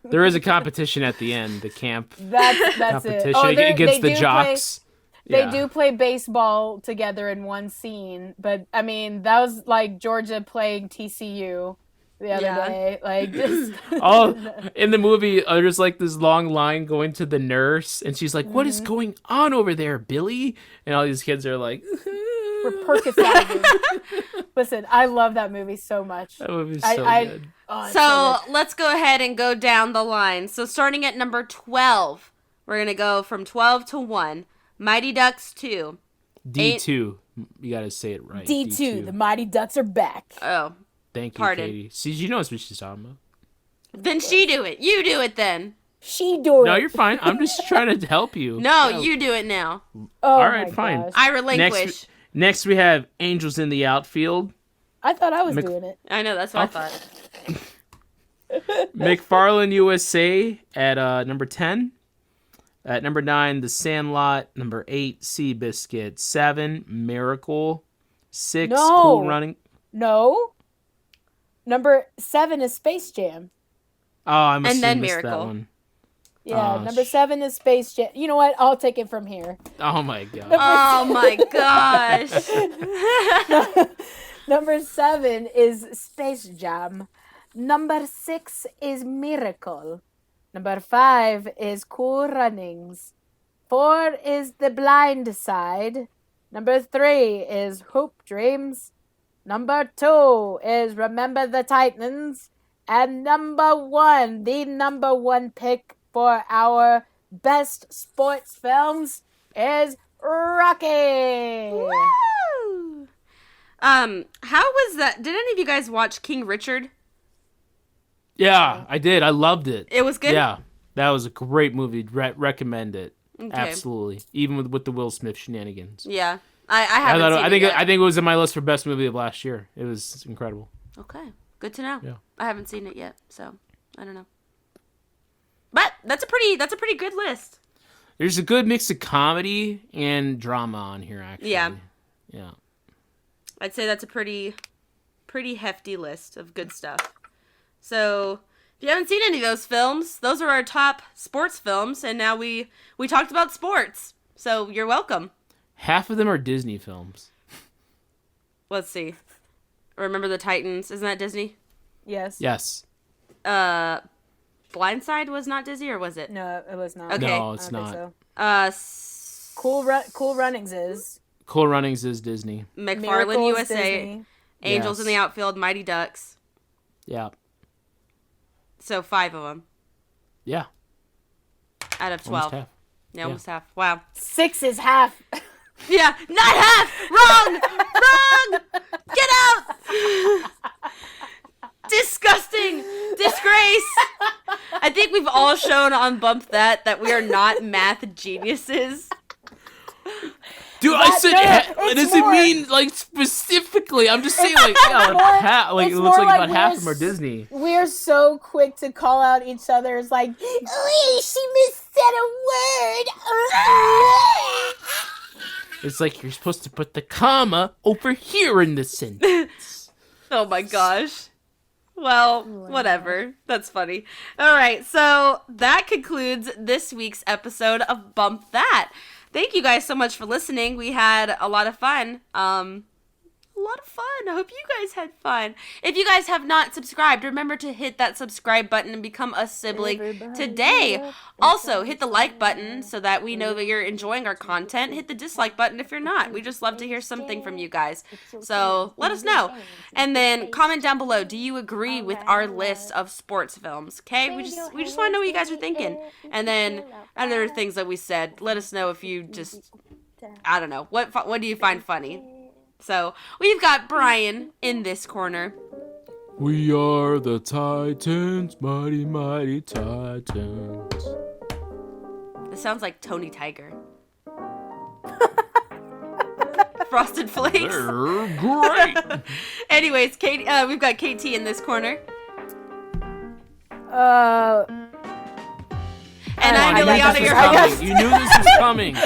There is a competition at the end, the camp That's competition it. Oh, against the do jocks. They Yeah. do play baseball together in one scene, but I mean that was like Georgia playing TCU the other Yeah. day. Like just Oh, in the movie, there's like this long line going to the nurse, and she's like, "What is going on over there, Billy?" And all these kids are like, Percocet. Listen, I love that movie so much. That movie's so good. Oh, it's So good. let's go ahead and go down the line. So starting at number 12, we're going to go from 12 to 1. Mighty Ducks 2. D2. You gotta say it right. D2, the Mighty Ducks are back. Oh, Thank you, Pardon. Katie. See, you know what she's talking about. then she do it. You do it then. She do it. No, you're fine. I'm just trying to help you. No, you do it now. Oh, All right, my fine. gosh. I relinquish. Next, we have Angels in the Outfield. I thought I was doing it. I know, that's what I thought. McFarlane USA at number 10. At number 9, The Sandlot. Number 8, Seabiscuit. 7, Miracle. 6, No. Cool Running. No. Number 7 is Space Jam. Oh, I must And have then missed that Miracle. one. Yeah, Oh, number 7 is Space Jam. You know what? I'll take it from here. Oh my god. Oh my gosh. Number 7 is Space Jam. Number 6 is Miracle. Number 5 is Cool Runnings. 4 is The Blind Side. Number 3 is Hoop Dreams. Number 2 is Remember the Titans. And number 1, the number 1 pick for our best sports films is Rocky. Woo! How was that? Did any of you guys watch King Richard? Yeah, I did. I loved it. It was good? Yeah, that was a great movie. Recommend it. Okay. Absolutely. Even with the Will Smith shenanigans. Yeah. I haven't seen I think it yet. I think it was in my list for best movie of last year. It was incredible. Okay. Good to know. Yeah. I haven't seen it yet, so I don't know. But that's a pretty good list. There's a good mix of comedy and drama on here, actually. Yeah. Yeah. I'd say that's a pretty hefty list of good stuff. So, if you haven't seen any of those films, those are our top sports films, and now we talked about sports. So, you're welcome. Half of them are Disney films. Let's see. Remember the Titans, isn't that Disney? Yes. Yes. Blindside was not Disney, or was it? No, it was not. Okay. No, I it's don't think not. so. Cool Runnings is. Cool Runnings is Disney. McFarlane Miracles, USA, Disney. Angels Yes. in the Outfield, Mighty Ducks. Yeah. So 5 of them Yeah. out of 12. Almost half. Yeah, almost half. Wow. 6 is half. Yeah, not half. Wrong. Wrong. Get out. Disgusting. Disgrace. I think we've all shown on Bump That we are not math geniuses. Dude, I said no, it it's doesn't more- mean like specifically. I'm just saying like yeah, like it's it looks more like like about half we're of them are Disney. We're so quick to call out each other. It's like, "Ooh, she missaid a word." It's like you're supposed to put the comma over here in the sentence. Oh my gosh. Well, whatever. That's funny. All right, so that concludes this week's episode of Bump That. Thank you guys so much for listening. We had a lot of fun. A lot of fun. I hope you guys had fun. If you guys have not subscribed, remember to hit that subscribe button and become a sibling today. Also, hit the like button so that we know that you're enjoying our content. Hit the dislike button if you're not. We just love to hear something from you guys. So let us know. And then comment down below. Do you agree with our list of sports films? Okay? We just want to know what you guys are thinking. And then other things that we said. Let us know if you just, I don't know. What do you find funny? So, we've got Brian in this corner. We are the Titans, mighty, mighty Titans. This sounds like Tony Tiger. Frosted Flakes. They're great. Anyways, Kate, we've got KT in this corner. And I'm I Ileana, guess your I guess- host. You knew this was coming. Your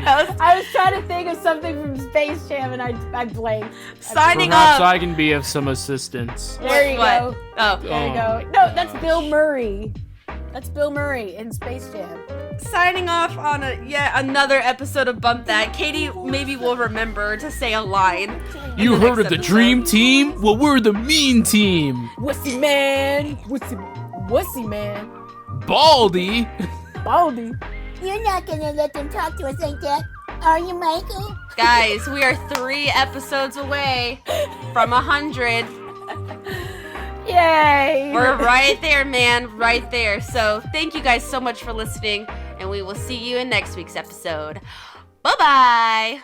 host. I was trying to think of something from Space Jam and I blanked. Signing Perhaps off. I can be of some assistance. There you What? go. Oh, There you go. No, that's Bill Murray. That's Bill Murray in Space Jam. signing off on yet another episode of Bump That. Katie maybe will remember to say a line. in You the heard next of the episode. Dream Team? Well, we're the Mean Team. Wussy man. Wussy man. Baldy. Baldy. You're not gonna let them talk to us like that. Are you, Michael? Guys, we are 3 episodes away from 100. Yay! We're right there, man. Right there. So thank you guys so much for listening, and we will see you in next week's episode. Bye-bye.